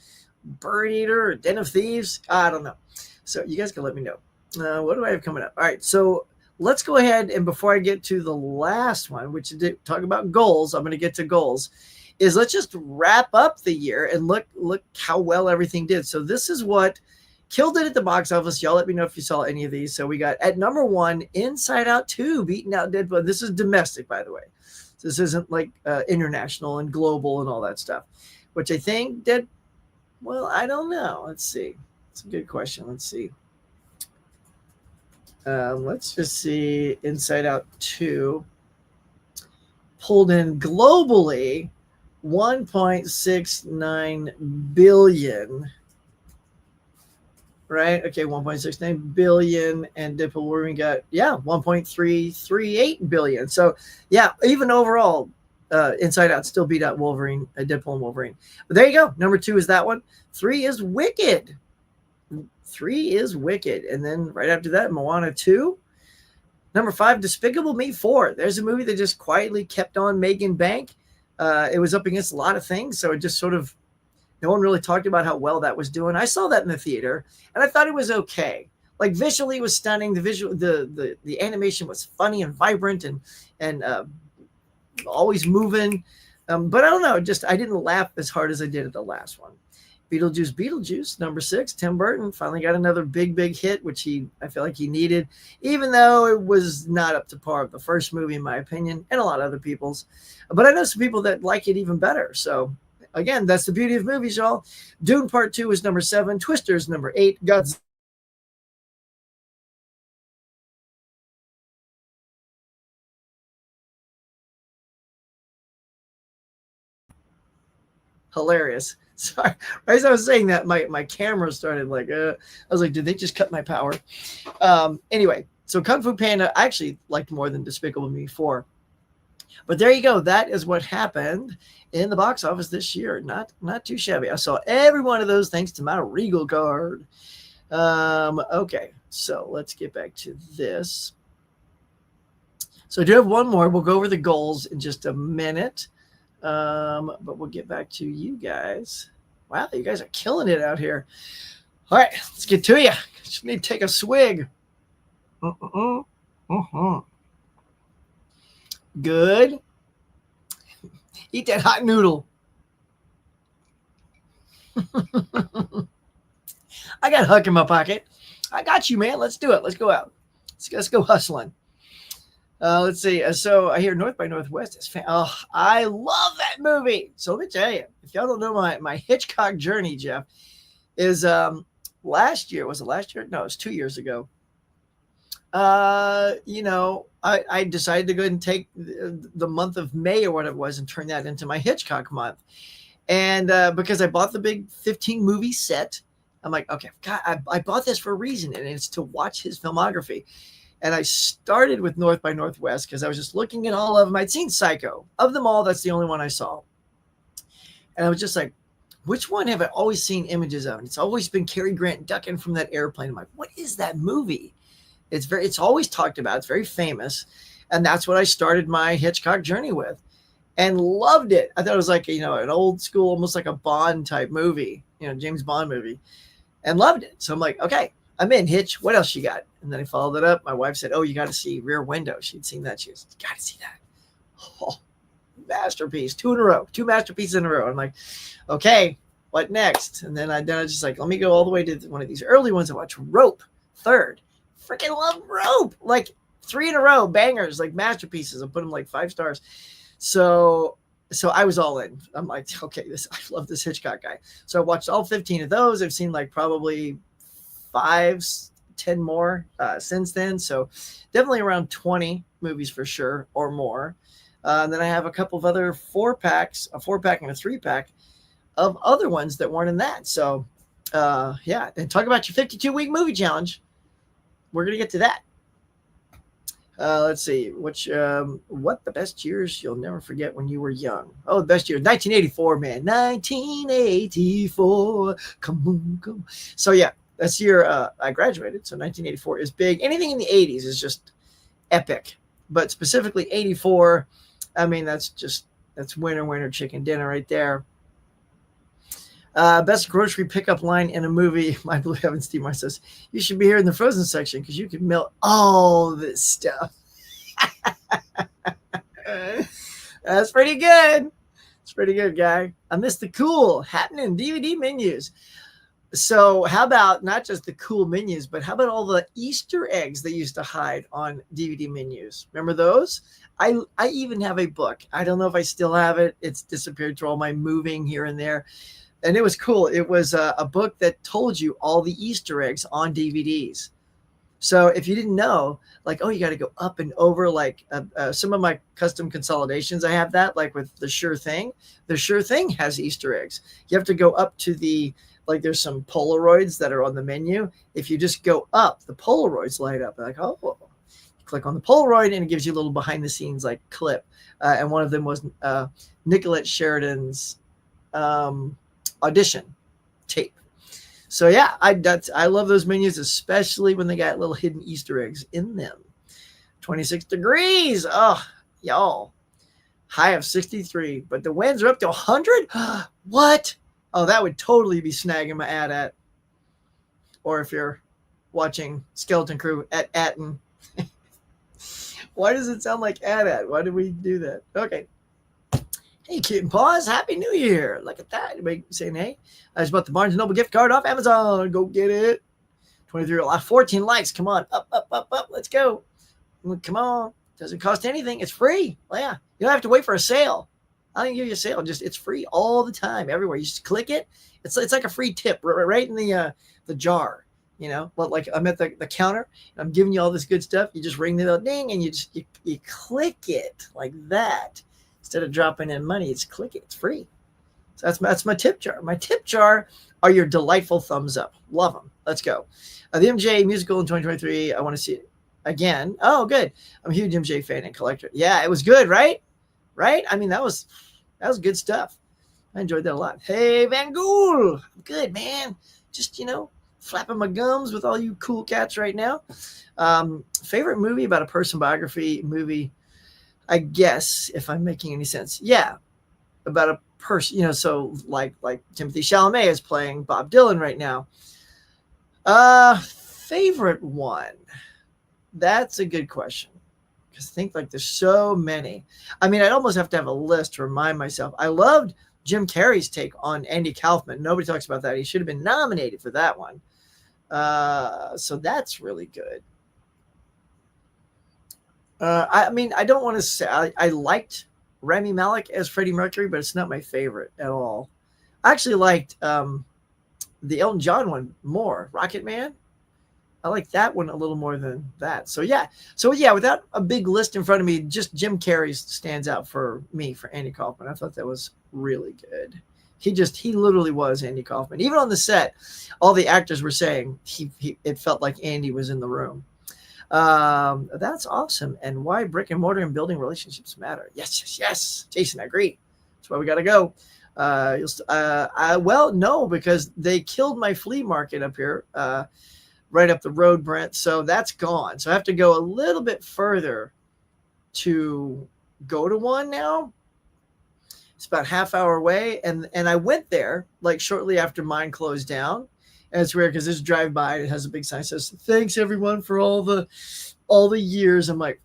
Bird Eater or Den of Thieves? I don't know. So you guys can let me know. What do I have coming up? All right, so let's go ahead, and before I get to the last one, which is talk about goals, I'm going to get to goals, is let's just wrap up the year and look how well everything did. So this is what killed it at the box office. Y'all let me know if you saw any of these. So we got at number 1, Inside Out 2, beating out Deadpool. This is domestic, by the way. So this isn't like international and global and all that stuff, which I think well, I don't know. Let's see. It's a good question. Let's see. Let's just see. Inside Out 2 pulled in globally $1.69 billion. Right? Okay, 1.69 billion, and Deadpool Wolverine got 1.338 billion. So yeah, even overall, Inside Out still beat out Wolverine, Deadpool and Wolverine. But there you go. Number 2 is that one. 3 is Wicked. 3 is Wicked, and then right after that, Moana 2. Number 5, Despicable Me 4. There's a movie that just quietly kept on making bank. It was up against a lot of things, so it just sort of, no one really talked about how well that was doing. I saw that in the theater, and I thought it was okay. Like visually, it was stunning. The animation was funny and vibrant and always moving. But I don't know. Just I didn't laugh as hard as I did at the last one. Beetlejuice, number 6. Tim Burton finally got another big hit, which I feel like he needed, even though it was not up to par of the first movie, in my opinion, and a lot of other people's. But I know some people that like it even better. So again, that's the beauty of movies, y'all. Dune Part 2 is number 7. Twister is number 8. Godzilla. Hilarious. Sorry, as I was saying that, my camera started like, I was like, did they just cut my power? Anyway, so Kung Fu Panda, I actually liked more than Despicable Me 4. But there you go. That is what happened in the box office this year. Not too shabby. I saw every one of those thanks to my Regal card. Okay, so let's get back to this. So I do have one more. We'll go over the goals in just a minute. But we'll get back to you guys. Wow, you guys are killing it out here. All right, let's get to you. Just need to take a swig. Good. Eat that hot noodle. I got Huck in my pocket. I got you, man. Let's do it. Let's go out. Let's go hustling. Let's see. So I hear North by Northwest is oh, I love that movie. So let me tell you, if y'all don't know my Hitchcock journey, Jeff, is last year. Was it last year? No, it was 2 years ago. I decided to go ahead and take the month of May or what it was and turn that into my Hitchcock month. And because I bought the big 15 movie set, I'm like, okay, God, I bought this for a reason, and it's to watch his filmography. And I started with North by Northwest because I was just looking at all of them. I'd seen Psycho. Of them all, that's the only one I saw. And I was just like, which one have I always seen images of? And it's always been Cary Grant ducking from that airplane. I'm like, what is that movie? It's always talked about. It's very famous. And that's what I started my Hitchcock journey with and loved it. I thought it was like, an old school, almost like a Bond type movie, James Bond movie, and loved it. So I'm like, okay, I'm in. Hitch. What else you got? And then I followed it up. My wife said, oh, you got to see Rear Window. She'd seen that. She was, you got to see that. Oh, masterpiece. 2 in a row. 2 masterpieces in a row. I'm like, okay, what next? And then I just like, let me go all the way to one of these early ones. I watched Rope, third. Freaking love Rope. Like 3 in a row, bangers, like masterpieces. I put them like 5 stars. So I was all in. I'm like, okay, I love this Hitchcock guy. So I watched all 15 of those. I've seen like probably 5, 10 more since then. So definitely around 20 movies for sure or more. And then I have a couple of other 4-packs, a 4-pack and a 3-pack of other ones that weren't in that. So yeah, and talk about your 52-week movie challenge. We're going to get to that. Let's see. What the best years you'll never forget when you were young? Oh, the best year. 1984, man. 1984. Come on, come on. So, yeah, that's the year I graduated. So, 1984 is big. Anything in the 80s is just epic. But specifically 84, I mean, that's winner chicken dinner right there. Best grocery pickup line in a movie. My Blue Heaven Steve Marr says, you should be here in the frozen section because you can melt all this stuff. That's pretty good. It's pretty good, guy. I missed the cool happening DVD menus. So how about not just the cool menus, but how about all the Easter eggs they used to hide on DVD menus? Remember those? I even have a book. I don't know if I still have it. It's disappeared through all my moving here and there. And it was cool. It was a book that told you all the Easter eggs on DVDs. So if you didn't know, like, oh, you got to go up and over, like some of my custom consolidations, I have that, like with The Sure Thing. The Sure Thing has Easter eggs. You have to go up to like there's some Polaroids that are on the menu. If you just go up, the Polaroids light up. Like, oh, you click on the Polaroid and it gives you a little behind the scenes like clip. And one of them was Nicolette Sheridan's audition tape. So yeah, I love those menus, especially when they got little hidden Easter eggs in them. 26 degrees. Oh, y'all. High of 63, but the winds are up to 100. What? Oh, that would totally be snagging my ad. Or if you're watching Skeleton Crew at Atten. Why does it sound like ad? Why did we do that? Okay. Hey, Kid and Paws, Happy New Year. Look at that. Anybody saying, hey, I just bought the Barnes & Noble gift card off Amazon. Go get it. 14 likes. Come on. Up. Let's go. Come on. Doesn't cost anything. It's free. Well, yeah. You don't have to wait for a sale. I don't give you a sale. It's free all the time, everywhere. You just click it. It's like a free tip right in the jar. But like I'm at the counter. And I'm giving you all this good stuff. You just ring the bell, ding, and you click it like that. Instead of dropping in money, it's click it. It's free. So that's my tip jar. My tip jar are your delightful thumbs up. Love them. Let's go. The MJ musical in 2023. I want to see it again. Oh, good. I'm a huge MJ fan and collector. Yeah, it was good, right? Right? I mean, that was good stuff. I enjoyed that a lot. Hey, Van Gool. Good, man. Just, flapping my gums with all you cool cats right now. Favorite movie about a person biography movie, I guess, if I'm making any sense. Yeah, about a person, so like Timothy Chalamet is playing Bob Dylan right now. Favorite one? That's a good question. Because I think like there's so many. I mean, I'd almost have to have a list to remind myself. I loved Jim Carrey's take on Andy Kaufman. Nobody talks about that. He should have been nominated for that one. So that's really good. I mean, I don't want to say I liked Rami Malek as Freddie Mercury, but it's not my favorite at all. I actually liked the Elton John one more, Rocket Man. I like that one a little more than that. So yeah, without a big list in front of me, just Jim Carrey stands out for me for Andy Kaufman. I thought that was really good. He literally was Andy Kaufman. Even on the set, all the actors were saying it felt like Andy was in the room. That's awesome. And why brick and mortar and building relationships matter. Yes. Jason, I agree. That's why we got to go. Well, no, because they killed my flea market up here, right up the road, Brent. So that's gone. So I have to go a little bit further to go to one now. It's about half hour away. And I went there like shortly after mine closed down. And it's weird because this drive by, it has a big sign that says, "Thanks everyone for all the years." I'm like,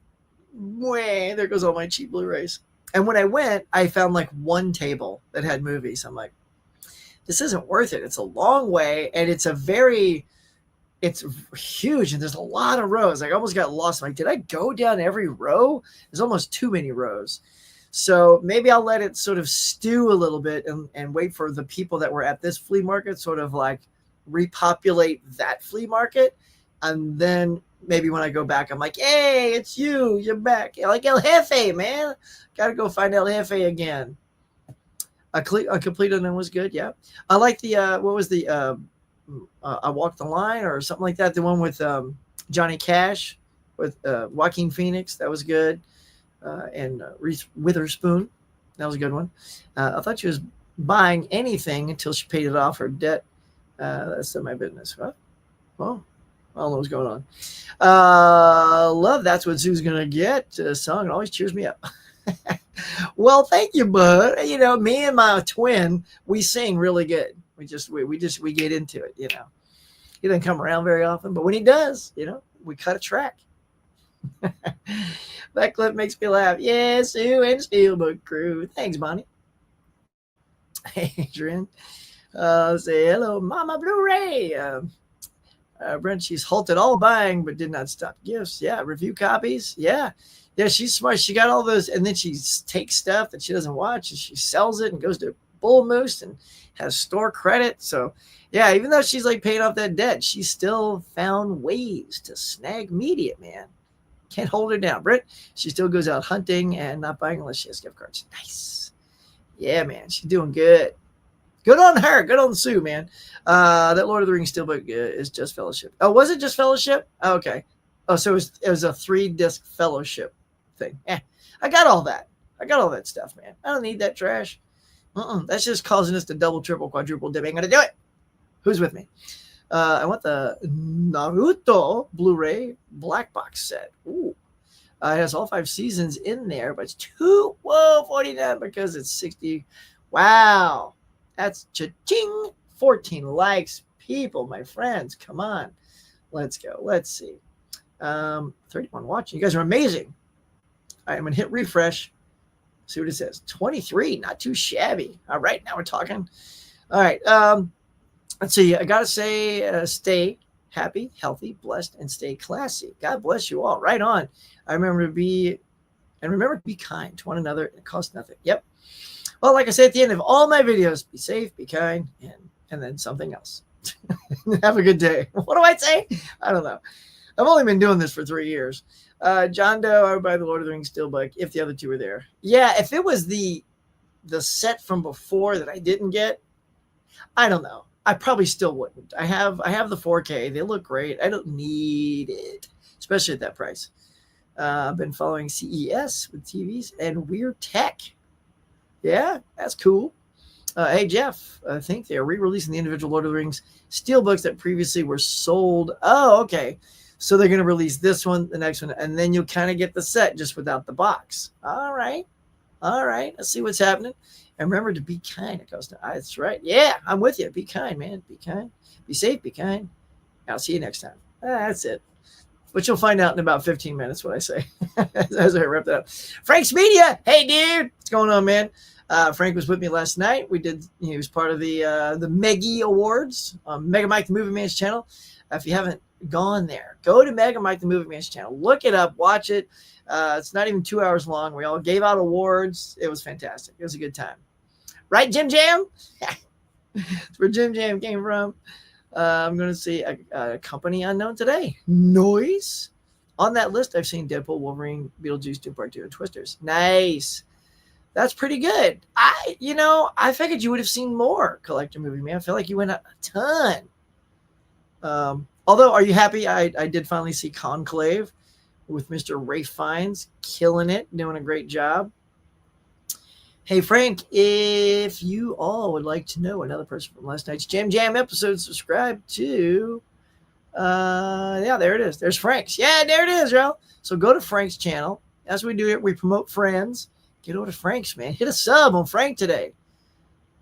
"Way, there goes all my cheap Blu-rays." And when I went, I found like one table that had movies. I'm like, this isn't worth it. It's a long way, and it's huge, and there's a lot of rows. I almost got lost. I'm like, did I go down every row? There's almost too many rows. So maybe I'll let it sort of stew a little bit and wait for the people that were at this flea market sort of like repopulate that flea market. And then maybe when I go back, I'm like, hey, it's you're back. Like El Jefe, man. Got to go find El Jefe again. A complete one was good, yeah. I like the, what was the, I Walked the Line or something like that. The one with Johnny Cash with Joaquin Phoenix. That was good. And Reese Witherspoon. That was a good one. I thought she was buying anything until she paid it off her debt. That's not my business. Huh? Well, I don't know what's going on. Love That's What Sue's Gonna Get. Song. It always cheers me up. Well, thank you, bud. You know, me and my twin, we sing really good. We get into it, you know. He doesn't come around very often, but when he does, you know, we cut a track. That clip makes me laugh. Yeah, Sue and Steelbook crew. Thanks, Bonnie. Adrian. Say hello, Mama Blu-ray. Brent, she's halted all buying, but did not stop gifts. Yeah, review copies. Yeah, she's smart. She got all those, and then she takes stuff that she doesn't watch, and she sells it and goes to Bull Moose and has store credit. So, yeah, even though she's like paying off that debt, she still found ways to snag media, man. Can't hold her down. Britt, she still goes out hunting and not buying unless she has gift cards. Nice. Yeah, man, she's doing good. Good on her. Good on Sue, man. That Lord of the Rings Steelbook is just Fellowship. Oh, was it just Fellowship? Oh, okay. Oh, so it was a 3-disc Fellowship thing. I got all that. I got all that stuff, man. I don't need that trash. That's just causing us to double, triple, quadruple dip. Ain't gonna do it. Who's with me? I want the Naruto Blu-ray black box set. Ooh. It has all 5 seasons in there, but it's $2.49 because it's 60. Wow. That's cha-ching. 14 likes. People, my friends, come on. Let's go. Let's see. 31 watching. You guys are amazing. All right, I'm going to hit refresh. See what it says. 23, not too shabby. All right, now we're talking. All right. Let's see. I got to say, stay happy, healthy, blessed, and stay classy. God bless you all. Right on. Remember to be kind to one another. It costs nothing. Yep. Well, like I say at the end of all my videos, be safe, be kind, and then something else. Have a good day. What do I say? I don't know. I've only been doing this for 3 years. John Doe, I would buy the Lord of the Rings Steelbook if the other two were there. Yeah, if it was the set from before that I didn't get, I don't know. I probably still wouldn't. I have the 4K. They look great. I don't need it, especially at that price. I've been following CES with TVs and Weird Tech. Yeah, that's cool. Hey, Jeff, I think they're re-releasing the individual Lord of the Rings Steelbooks that previously were sold. Oh, okay. So they're going to release this one, the next one, and then you'll kind of get the set just without the box. All right. Let's see what's happening. And remember to be kind. That's right. Yeah, I'm with you. Be kind, man. Be kind. Be safe. Be kind. I'll see you next time. That's it. But you'll find out in about 15 minutes what I say as I wrap that up. Frank's Media. Hey, dude. What's going on, man? Frank was with me last night. He was part of the Meggy Awards, Mega Mike the Movie Man's channel. If you haven't gone there, go to Mega Mike the Movie Man's channel. Look it up, watch it. It's not even 2 hours long. We all gave out awards. It was fantastic. It was a good time. Right, Jim Jam? That's where Jim Jam came from. I'm going to see a company unknown today. Noise. On that list, I've seen Deadpool, Wolverine, Beetlejuice 2 Part 2, and Twisters. Nice. That's pretty good. I figured you would have seen more, Collector Movie Man. I feel like you went a ton. Although, are you happy? I did finally see Conclave with Mr. Rafe Fiennes, killing it, doing a great job. Hey, Frank, if you all would like to know another person from last night's Jam Jam episode, subscribe to... yeah, there it is. There's Frank's. Yeah, there it is, y'all. So go to Frank's channel. As we do it, we promote friends. Get over to Frank's, man. Hit a sub on Frank today.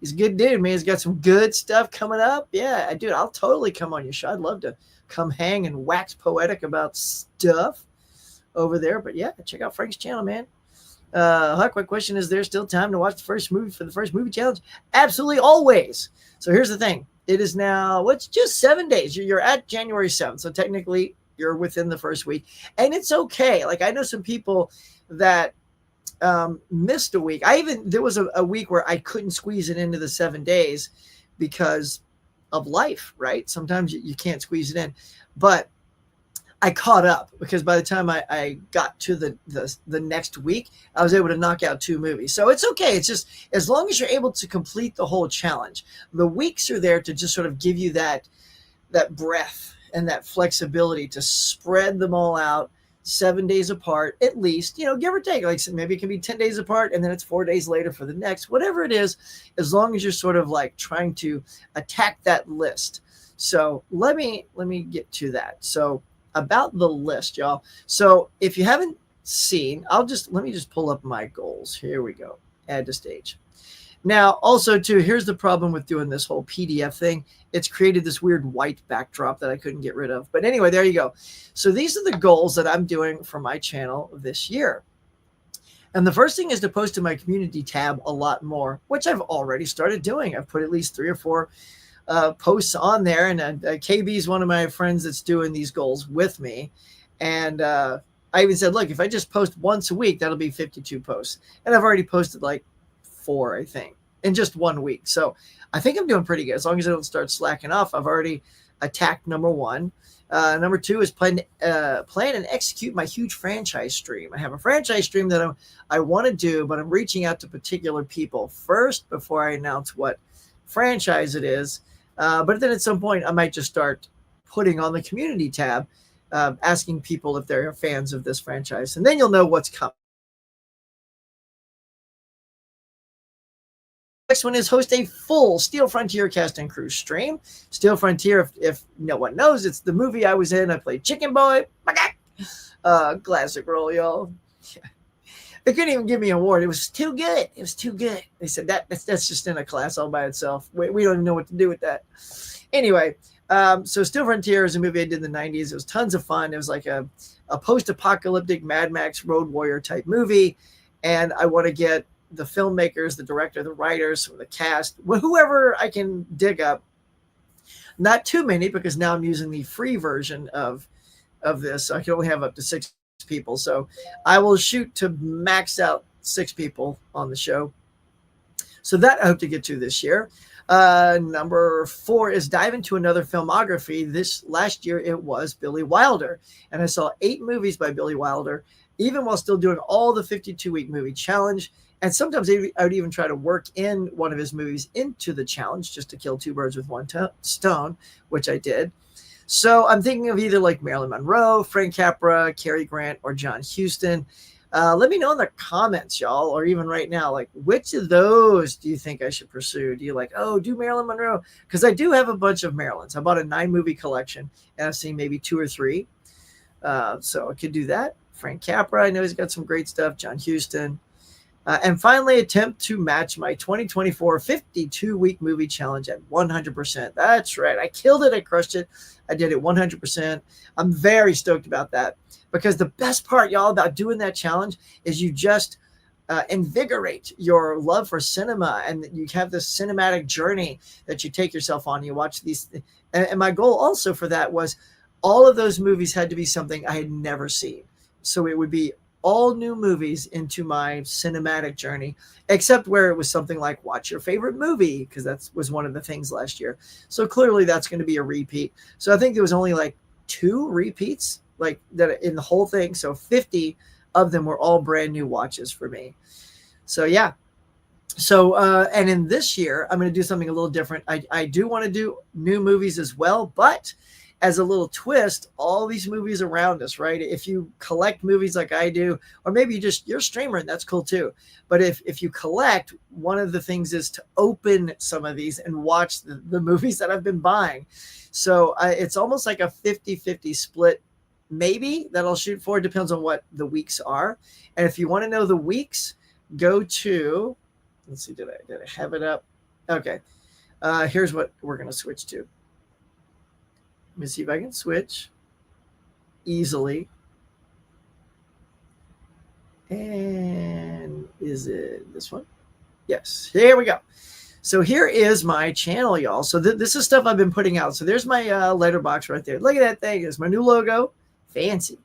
He's a good dude, man. He's got some good stuff coming up. Yeah, dude, I'll totally come on your show. I'd love to come hang and wax poetic about stuff over there. But yeah, check out Frank's channel, man. Huck, my question is, there still time to watch the first movie for the first movie challenge? Absolutely, always. So here's the thing. It is now, it's just 7 days. You're at January 7th. So technically, you're within the first week. And it's okay. Like, I know some people that missed a week. There was a week where I couldn't squeeze it into the 7 days because of life, right? Sometimes you can't squeeze it in. But I caught up because by the time I got to the next week, I was able to knock out 2 movies. So it's okay. It's just as long as you're able to complete the whole challenge. The weeks are there to just sort of give you that breath and that flexibility to spread them all out 7 days apart, at least, give or take. Like maybe it can be 10 days apart and then it's 4 days later for the next, whatever it is, as long as you're sort of like trying to attack that list. So let me get to that. So about the list, y'all. So if you haven't seen, let me just pull up my goals. Here we go. Add to stage. Now, also too, here's the problem with doing this whole PDF thing. It's created this weird white backdrop that I couldn't get rid of. But anyway, there you go. So these are the goals that I'm doing for my channel this year. And the first thing is to post to my community tab a lot more, which I've already started doing. I've put at least 3 or 4 posts on there, and KB is one of my friends that's doing these goals with me. And I even said, look, if I just post once a week, that'll be 52 posts. And I've already posted like 4, I think, in just 1 week. So I think I'm doing pretty good. As long as I don't start slacking off, I've already attacked number 1. Number 2 is plan and execute my huge franchise stream. I have a franchise stream that I want to do, but I'm reaching out to particular people first before I announce what franchise it is. But then at some point, I might just start putting on the community tab, asking people if they're fans of this franchise. And then you'll know what's coming. Next one is host a full Steel Frontier cast and crew stream. Steel Frontier, if no one knows, it's the movie I was in. I played Chicken Boy. Classic role, y'all. They couldn't even give me an award. It was too good. It was too good. They said that's just in a class all by itself. We don't even know what to do with that. Anyway, so Steel Frontier is a movie I did in the 90s. It was tons of fun. It was like a post-apocalyptic Mad Max Road Warrior type movie. And I want to get the filmmakers, the director, the writers, the cast, whoever I can dig up. Not too many, because now I'm using the free version of this. So I can only have up to 6 people. So I will shoot to max out 6 people on the show. So that I hope to get to this year. Number 4 is dive into another filmography. This last year it was Billy Wilder, and I saw 8 movies by Billy Wilder, even while still doing all the 52-week movie challenge. And sometimes I would even try to work in one of his movies into the challenge just to kill 2 birds with 1 stone, which I did. So I'm thinking of either like Marilyn Monroe, Frank Capra, Cary Grant, or John Huston. Let me know in the comments, y'all, or even right now, like, which of those do you think I should pursue? Do you like, do Marilyn Monroe? Because I do have a bunch of Marilyns. I bought a 9-movie collection, and I've seen maybe 2 or 3. So I could do that. Frank Capra, I know he's got some great stuff. John Huston. And finally, attempt to match my 2024 52-week movie challenge at 100%. That's right. I killed it. I crushed it. I did it 100%. I'm very stoked about that, because the best part, y'all, about doing that challenge is you just invigorate your love for cinema, and you have this cinematic journey that you take yourself on. You watch these, and my goal also for that was all of those movies had to be something I had never seen. So it would be all new movies into my cinematic journey, except where it was something like watch your favorite movie, because that was one of the things last year. So clearly that's going to be a repeat. So I think there was only like 2 repeats like that in the whole thing. So 50 of them were all brand new watches for me. So yeah. So and in this year, I'm going to do something a little different. I do want to do new movies as well, but as a little twist, all these movies around us, right? If you collect movies like I do, or maybe you're a streamer and that's cool too. But if you collect, one of the things is to open some of these and watch the movies that I've been buying. So it's almost like a 50-50 split, maybe, that I'll shoot for. It depends on what the weeks are. And if you want to know the weeks, go to, let's see, did I have it up? Okay. Here's what we're going to switch to. Let me see if I can switch easily. And is it this one? Yes. Here we go. So here is my channel, y'all. So this is stuff I've been putting out. So there's my letterbox right there. Look at that thing. It's my new logo. Fancy.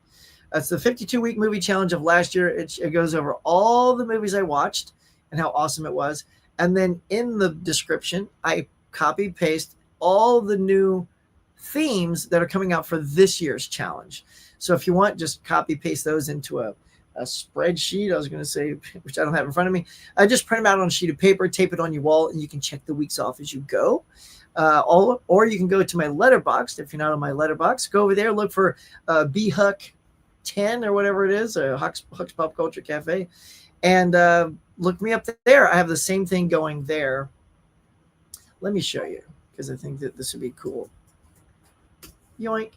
That's the 52-week movie challenge of last year. It goes over all the movies I watched and how awesome it was. And then in the description, I copy paste all the new themes that are coming out for this year's challenge. So if you want, just copy paste those into a spreadsheet. I was going to say, which I don't have in front of me. I just print them out on a sheet of paper, tape it on your wall, and you can check the weeks off as you go. Or you can go to my letterbox. If you're not on my letterbox, go over there, look for B Huck 10 or whatever it is, Huck's Pop Culture Cafe, and look me up there. I have the same thing going there. Let me show you, because I think that this would be cool. Yoink.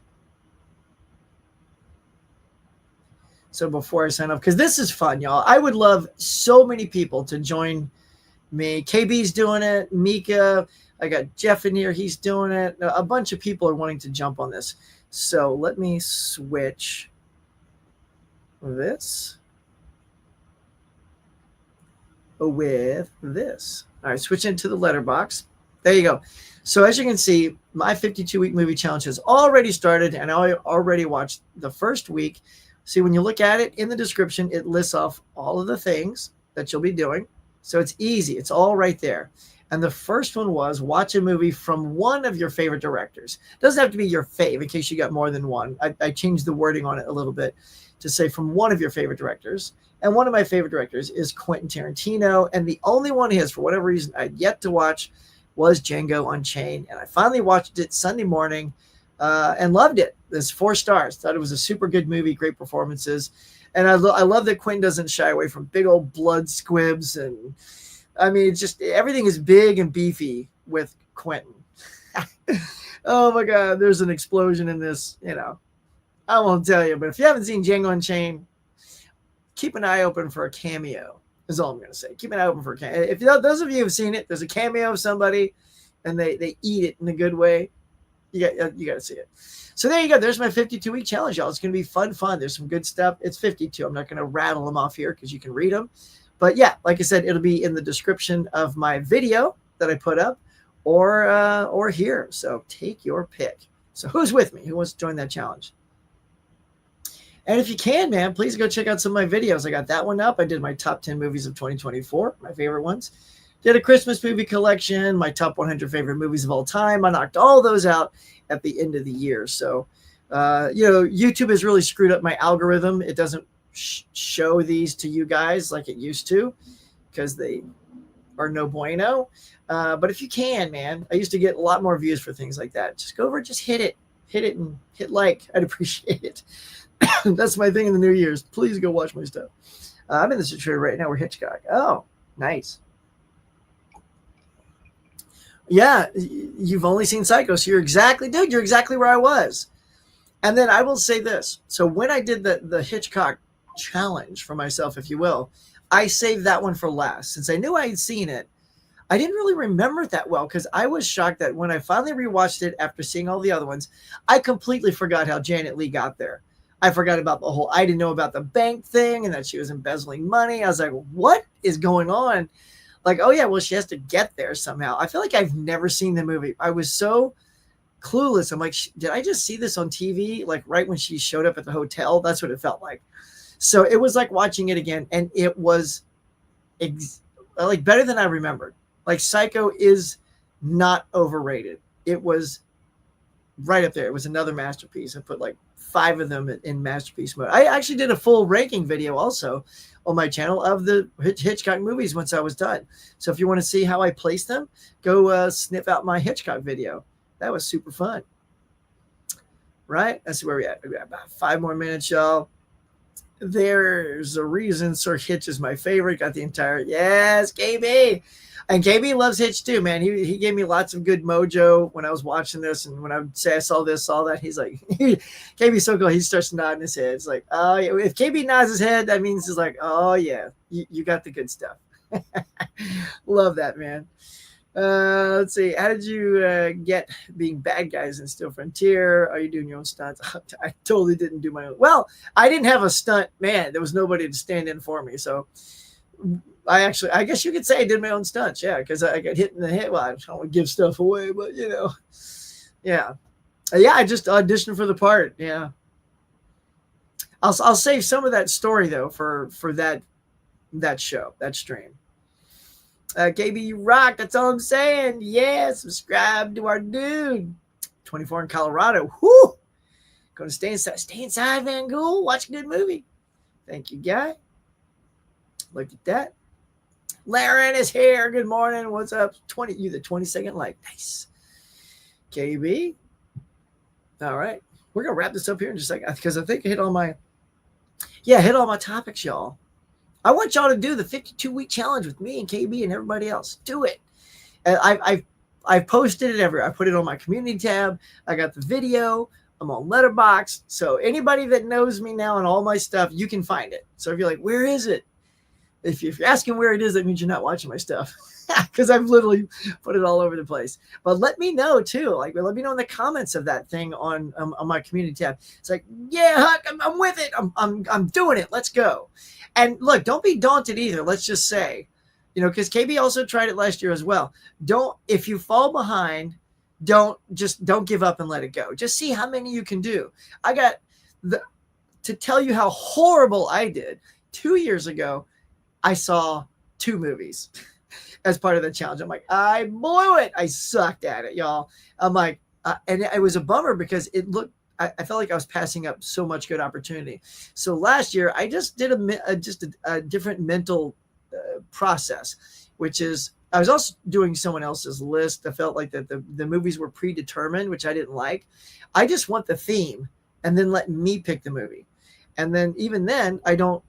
So before I sign off, because this is fun, y'all. I would love so many people to join me. KB's doing it. Mika. I got Jeff in here. He's doing it. A bunch of people are wanting to jump on this. So let me switch this with this. All right, switch into the letterbox. There you go. So as you can see, my 52-week movie challenge has already started, and I already watched the first week. See, when you look at it in the description, it lists off all of the things that you'll be doing. So it's easy. It's all right there. And the first one was watch a movie from one of your favorite directors. It doesn't have to be your fave in case you got more than one. I changed the wording on it a little bit to say from one of your favorite directors. And one of my favorite directors is Quentin Tarantino. And the only one he has, for whatever reason, I'd yet to watch was Django Unchained. And I finally watched it Sunday morning and loved it. It's 4 stars. Thought it was a super good movie, great performances. And I love that Quentin doesn't shy away from big old blood squibs. And I mean, it's just everything is big and beefy with Quentin. Oh my God, there's an explosion in this, I won't tell you, but if you haven't seen Django Unchained, keep an eye open for a cameo, is all I'm going to say. Keep an eye open for a cameo. If those of you who have seen it, there's a cameo of somebody and they eat it in a good way. You got to see it. So there you go. There's my 52-week challenge, y'all. It's going to be fun. There's some good stuff. It's 52. I'm not going to rattle them off here because you can read them. But yeah, like I said, it'll be in the description of my video that I put up or here. So take your pick. So who's with me? Who wants to join that challenge? And if you can, man, please go check out some of my videos. I got that one up. I did my top 10 movies of 2024, my favorite ones. Did a Christmas movie collection, my top 100 favorite movies of all time. I knocked all those out at the end of the year. So, YouTube has really screwed up my algorithm. It doesn't show these to you guys like it used to because they are no bueno. But if you can, man, I used to get a lot more views for things like that. Just go over, just hit it and hit like. I'd appreciate it. That's my thing in the New Year's. Please go watch my stuff. I'm in the situation right now. We're Hitchcock. Oh, nice. Yeah, you've only seen Psycho, so you're exactly where I was. And then I will say this. So when I did the Hitchcock challenge for myself, if you will, I saved that one for last. Since I knew I had seen it, I didn't really remember it that well because I was shocked that when I finally rewatched it after seeing all the other ones, I completely forgot how Janet Leigh got there. I forgot about the whole, I didn't know about the bank thing and that she was embezzling money. I was like, what is going on? Like, oh yeah, well, she has to get there somehow. I feel like I've never seen the movie. I was so clueless. I'm like, did I just see this on TV? Like right when she showed up at the hotel? That's what it felt like. So it was like watching it again, and it was like better than I remembered. Like Psycho is not overrated. It was right up there. It was another masterpiece. I put like 5 of them in masterpiece mode. I actually did a full ranking video also on my channel of the Hitchcock movies once I was done. So if you want to see how I place them, go sniff out my Hitchcock video. That was super fun. Right? That's where we at. We got about 5 more minutes, y'all. There's a reason Sir Hitch is my favorite. Got the entire, yes, KB. And KB loves Hitch too, man. He gave me lots of good mojo when I was watching this. And when I would say I saw this, saw that, he's like, KB's so cool. He starts nodding his head. It's like, oh, yeah. If KB nods his head, that means he's like, oh, yeah, you got the good stuff. Love that, man. Let's see. How did you get being bad guys in Steel Frontier? Are you doing your own stunts? I totally didn't do my own. Well, I didn't have a stunt man. There was nobody to stand in for me. So I guess you could say I did my own stunts. Yeah, because I got hit in the head. Well, I don't want to give stuff away, but yeah. Yeah, I just auditioned for the part. Yeah. I'll save some of that story though for that show, that stream. KB, you rock. That's all I'm saying. Yeah, subscribe to our dude. 24 in Colorado. Whoo! Going to stay inside. Stay inside, Van Gogh. Watch a good movie. Thank you, guy. Look at that. Laren is here. Good morning. What's up? You the 20-second like. Nice. KB. All right. We're going to wrap this up here in just a second because I think I hit all my topics, y'all. I want y'all to do the 52-week challenge with me and KB and everybody else. Do it. And I've posted it everywhere. I put it on my community tab. I got the video. I'm on Letterboxd. So anybody that knows me now and all my stuff, you can find it. So if you're like, where is it? If you're asking where it is, that means you're not watching my stuff. Because I've literally put it all over the place. But let me know too. Like, let me know in the comments of that thing on my community tab. It's like, yeah, Huck, I'm with it. I'm doing it. Let's go. And look, don't be daunted either. Let's just say, because KB also tried it last year as well. If you fall behind, don't give up and let it go. Just see how many you can do. I got to tell you how horrible I did. 2 years ago, I saw 2 movies as part of the challenge. I'm like, I blew it. I sucked at it, y'all. I'm like, and it was a bummer because I felt like I was passing up so much good opportunity. So last year, I just did a different mental process, which is I was also doing someone else's list. I felt like that the movies were predetermined, which I didn't like. I just want the theme and then let me pick the movie. And then even then, I don't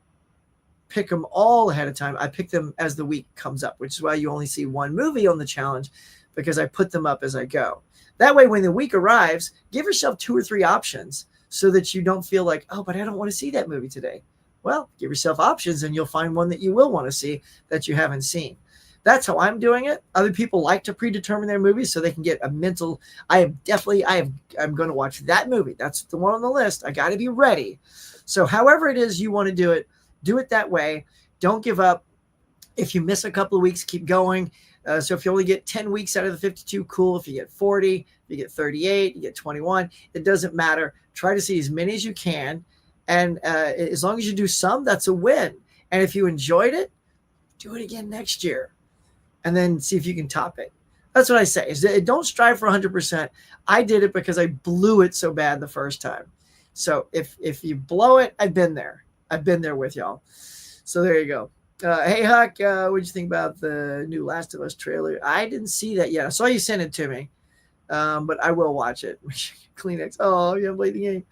pick them all ahead of time. I pick them as the week comes up, which is why you only see 1 movie on the challenge because I put them up as I go. That way, when the week arrives, give yourself 2 or 3 options so that you don't feel like, oh, but I don't want to see that movie today. Well, give yourself options and you'll find one that you will want to see that you haven't seen. That's how I'm doing it. Other people like to predetermine their movies so they can get a mental, I'm going to watch that movie. That's the one on the list. I got to be ready. So however it is you want to do it that way. Don't give up. If you miss a couple of weeks, keep going. So if you only get 10 weeks out of the 52, cool. If you get 40, if you get 38, you get 21, it doesn't matter. Try to see as many as you can. And as long as you do some, that's a win. And if you enjoyed it, do it again next year. And then see if you can top it. That's what I say. Is don't strive for 100%. I did it because I blew it so bad the first time. So if you blow it, I've been there. I've been there with y'all. So there you go. Hey, Huck, what'd you think about the new Last of Us trailer? I didn't see that yet. I saw you send it to me, but I will watch it. Kleenex. Oh, you haven't played the game.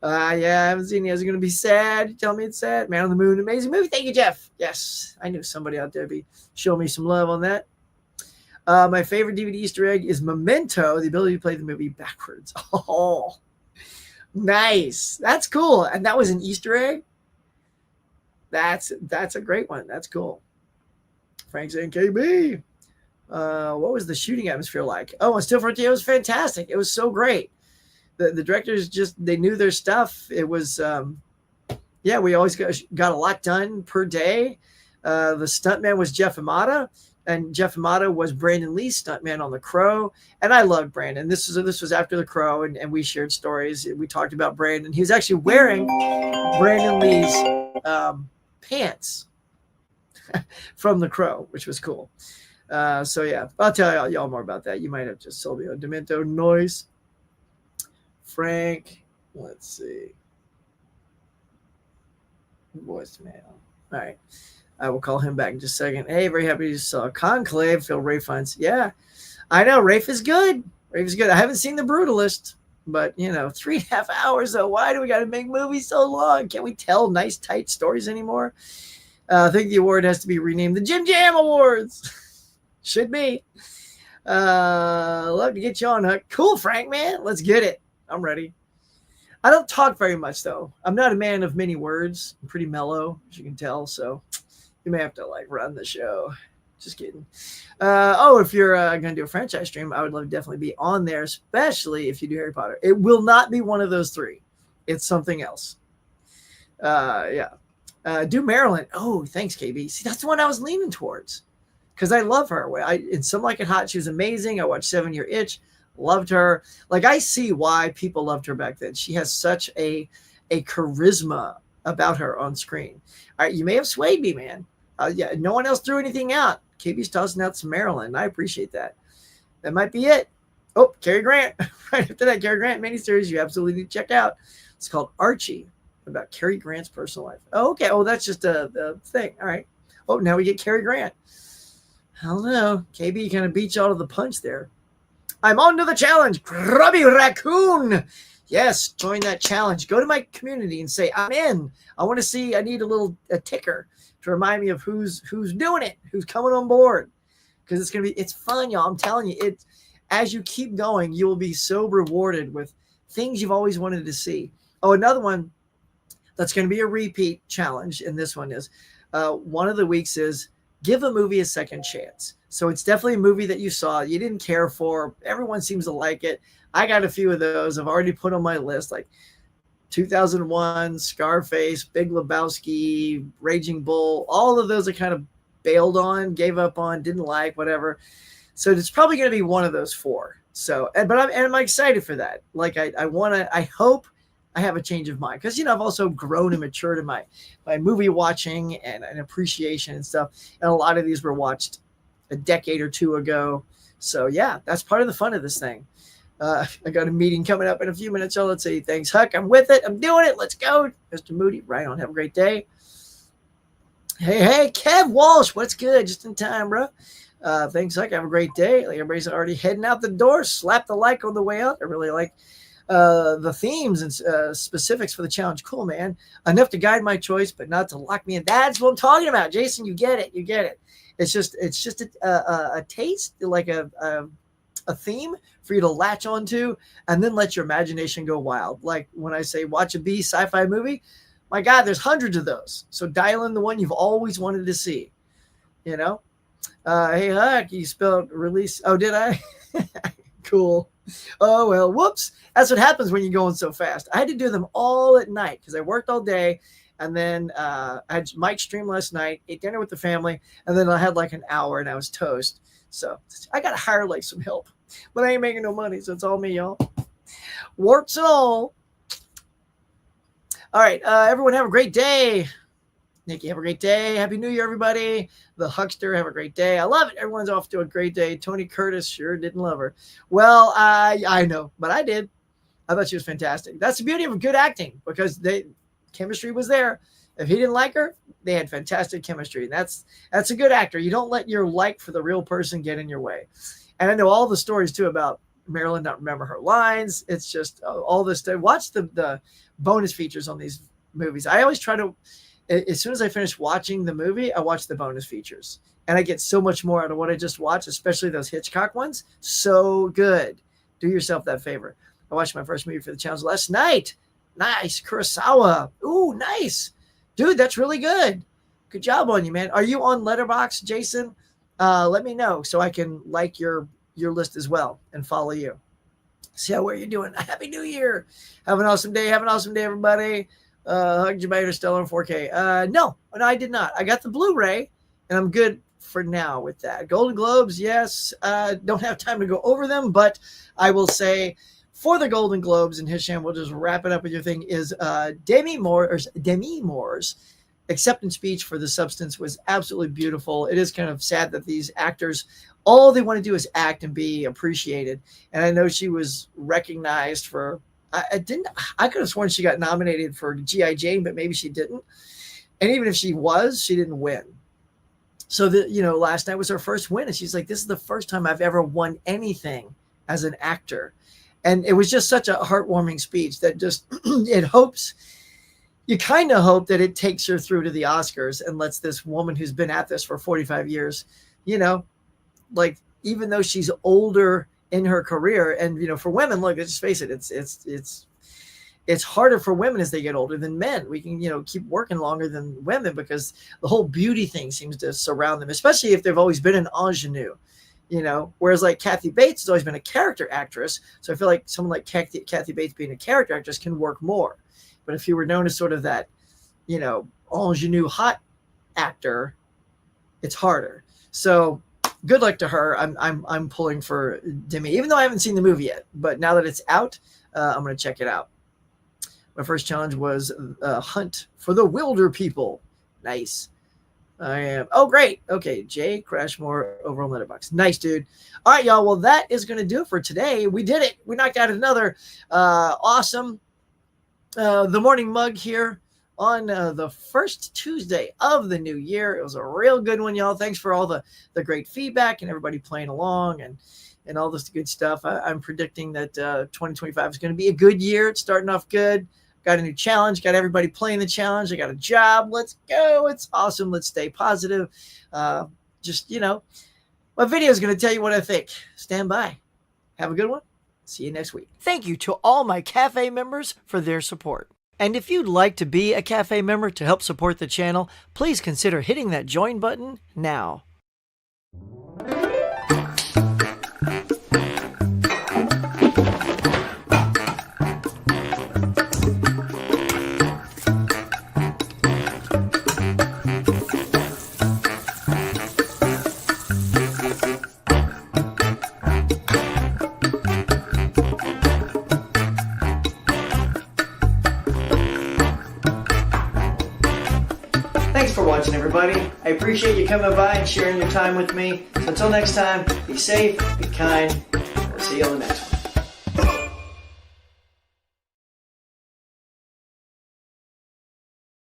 Yeah, I haven't seen it. Is it going to be sad? You tell me it's sad. Man on the Moon, amazing movie. Thank you, Jeff. Yes, I knew somebody out there be showing me some love on that. My favorite DVD Easter egg is Memento, the ability to play the movie backwards. Oh, nice. That's cool. And that was an Easter egg? That's a great one. That's cool. Frank saying, KB, what was the shooting atmosphere like? Oh, and Steel Frontier was fantastic. It was so great. The directors just, they knew their stuff. It was, yeah, we always got a lot done per day. The stuntman was Jeff Amata, and Jeff Amata was Brandon Lee's stuntman on The Crow. And I loved Brandon. This was after The Crow, and we shared stories. We talked about Brandon. He was actually wearing Brandon Lee's pants from The Crow, which was cool. So yeah, I'll tell y'all more about that. You might have just sold me a Demento noise. Frank, let's see. Voicemail. All right. I will call him back in just a second. Hey, very happy you saw Conclave. Phil Rafe finds. Yeah, I know. Rafe is good. Rafe is good. I haven't seen The Brutalist, but 3.5 hours though. Why do we got to make movies so long? Can't we tell nice, tight stories anymore? I think the award has to be renamed the Jim Jam Awards. Should be. Love to get you on, Huck. Cool, Frank, man. Let's get it. I'm ready. I don't talk very much, though. I'm not a man of many words. I'm pretty mellow, as you can tell. So you may have to run the show. Just kidding. If you're going to do a franchise stream, I would love to definitely be on there, especially if you do Harry Potter. It will not be one of those three. It's something else. Yeah. Do Marilyn. Oh, thanks, KB. See, that's the one I was leaning towards because I love her. In Some Like It Hot, she was amazing. I watched 7 Year Itch. Loved her. I see why people loved her back then. She has such a charisma about her on screen. All right, you may have swayed me, man. Yeah, no one else threw anything out. KB's tossing out some Maryland. I appreciate that. That might be it. Oh, Cary Grant. Right after that, Cary Grant miniseries you absolutely need to check out. It's called Archie, about Cary Grant's personal life. Oh, okay. Oh, that's just a thing. All right. Oh, now we get Cary Grant. I don't know. KB kind of beat you out of the punch there. I'm on to the challenge. Grubby Raccoon. Yes, join that challenge. Go to my community and say, I'm in. I want to see, I need a ticker to remind me of who's doing it, who's coming on board. Because it's fun, y'all. I'm telling you, as you keep going, you will be so rewarded with things you've always wanted to see. Oh, another one that's going to be a repeat challenge, and this one is, one of the weeks is give a movie a second chance. So it's definitely a movie that you saw, you didn't care for. Everyone seems to like it. I got a few of those I've already put on my list, like 2001, Scarface, Big Lebowski, Raging Bull. All of those I kind of bailed on, gave up on, didn't like, whatever. So it's probably going to be one of those four. So, but I'm excited for that. I hope I have a change of mind because, I've also grown and matured in my movie watching and appreciation and stuff. And a lot of these were watched a decade or two ago. So yeah, that's part of the fun of this thing. I got a meeting coming up in a few minutes. So let's say thanks, Huck. I'm with it. I'm doing it. Let's go. Mr. Moody, right on. Have a great day. Hey, Kev Walsh. What's good? Just in time, bro. Thanks, Huck. Have a great day. Everybody's already heading out the door. Slap the like on the way out. I really like the themes and specifics for the challenge. Cool, man. Enough to guide my choice, but not to lock me in. That's what I'm talking about, Jason. You get it. It's just a taste, like a theme for you to latch onto, and then let your imagination go wild. Like when I say watch a B sci-fi movie, my God, there's hundreds of those. So dial in the one you've always wanted to see. Hey, Huck, you spelled release. Oh, did I? Cool. Oh, well, whoops. That's what happens when you're going so fast. I had to do them all at night because I worked all day. And then I had Mike stream last night, ate dinner with the family, and then I had an hour and I was toast. So I got to hire some help. But I ain't making no money, so it's all me, y'all. Warts and all. All right, everyone have a great day. Nikki, have a great day. Happy New Year, everybody. The Huckster, have a great day. I love it. Everyone's off to a great day. Tony Curtis sure didn't love her. Well, I know, but I did. I thought she was fantastic. That's the beauty of good acting because chemistry was there. If he didn't like her, they had fantastic chemistry. And that's a good actor. You don't let your like for the real person get in your way. And I know all the stories too about Marilyn not remember her lines. It's just all this stuff. Watch the bonus features on these movies. I always try to, as soon as I finish watching the movie, I watch the bonus features. And I get so much more out of what I just watched, especially those Hitchcock ones. So good. Do yourself that favor. I watched my first movie for the challenge last night. Nice. Kurosawa. Ooh, nice. Dude, that's really good. Good job on you, man. Are you on Letterboxd, Jason? Let me know so I can like your list as well and follow you. See how you're doing. Happy New Year. Have an awesome day. Have an awesome day, everybody. Hug you by Interstellar in 4K. No, I did not. I got the Blu-ray, and I'm good for now with that. Golden Globes, yes. Don't have time to go over them, but I will say for the Golden Globes, and Hisham, we'll just wrap it up with your thing, is Demi Moore's acceptance speech for The Substance was absolutely beautiful. It is kind of sad that these actors, all they want to do is act and be appreciated. And I know she was recognized for, I could have sworn she got nominated for G.I. Jane, but maybe she didn't. And even if she was, she didn't win. So last night was her first win. And she's like, this is the first time I've ever won anything as an actor. And it was just such a heartwarming speech that just, you kind of hope that it takes her through to the Oscars and lets this woman who's been at this for 45 years, like, even though she's older in her career, and, for women, look, let's just face it, it's harder for women as they get older than men. We can, keep working longer than women because the whole beauty thing seems to surround them, especially if they've always been an ingenue, whereas like Kathy Bates has always been a character actress. So I feel like someone like Kathy Bates being a character actress can work more. But if you were known as sort of that, ingenue hot actor, it's harder. So good luck to her. I'm pulling for Demi, even though I haven't seen the movie yet. But now that it's out, I'm going to check it out. My first challenge was Hunt for the Wilder People. Nice. I am. Oh, great. Okay, Jay Crashmore over on Letterboxd. Nice, dude. All right, y'all. Well, that is going to do it for today. We did it. We knocked out another awesome The Morning Mug here on the first Tuesday of the new year. It was a real good one, y'all. Thanks for all the great feedback and everybody playing along and all this good stuff. I'm predicting that 2025 is going to be a good year. It's starting off good. Got a new challenge. Got everybody playing the challenge. I got a job. Let's go. It's awesome. Let's stay positive. My video is going to tell you what I think. Stand by. Have a good one. See you next week. Thank you to all my Cafe members for their support. And if you'd like to be a Cafe member to help support the channel, please consider hitting that join button now. Thanks for watching, everybody. I appreciate you coming by and sharing your time with me. So until next time, be safe, be kind. We'll see you on the next one.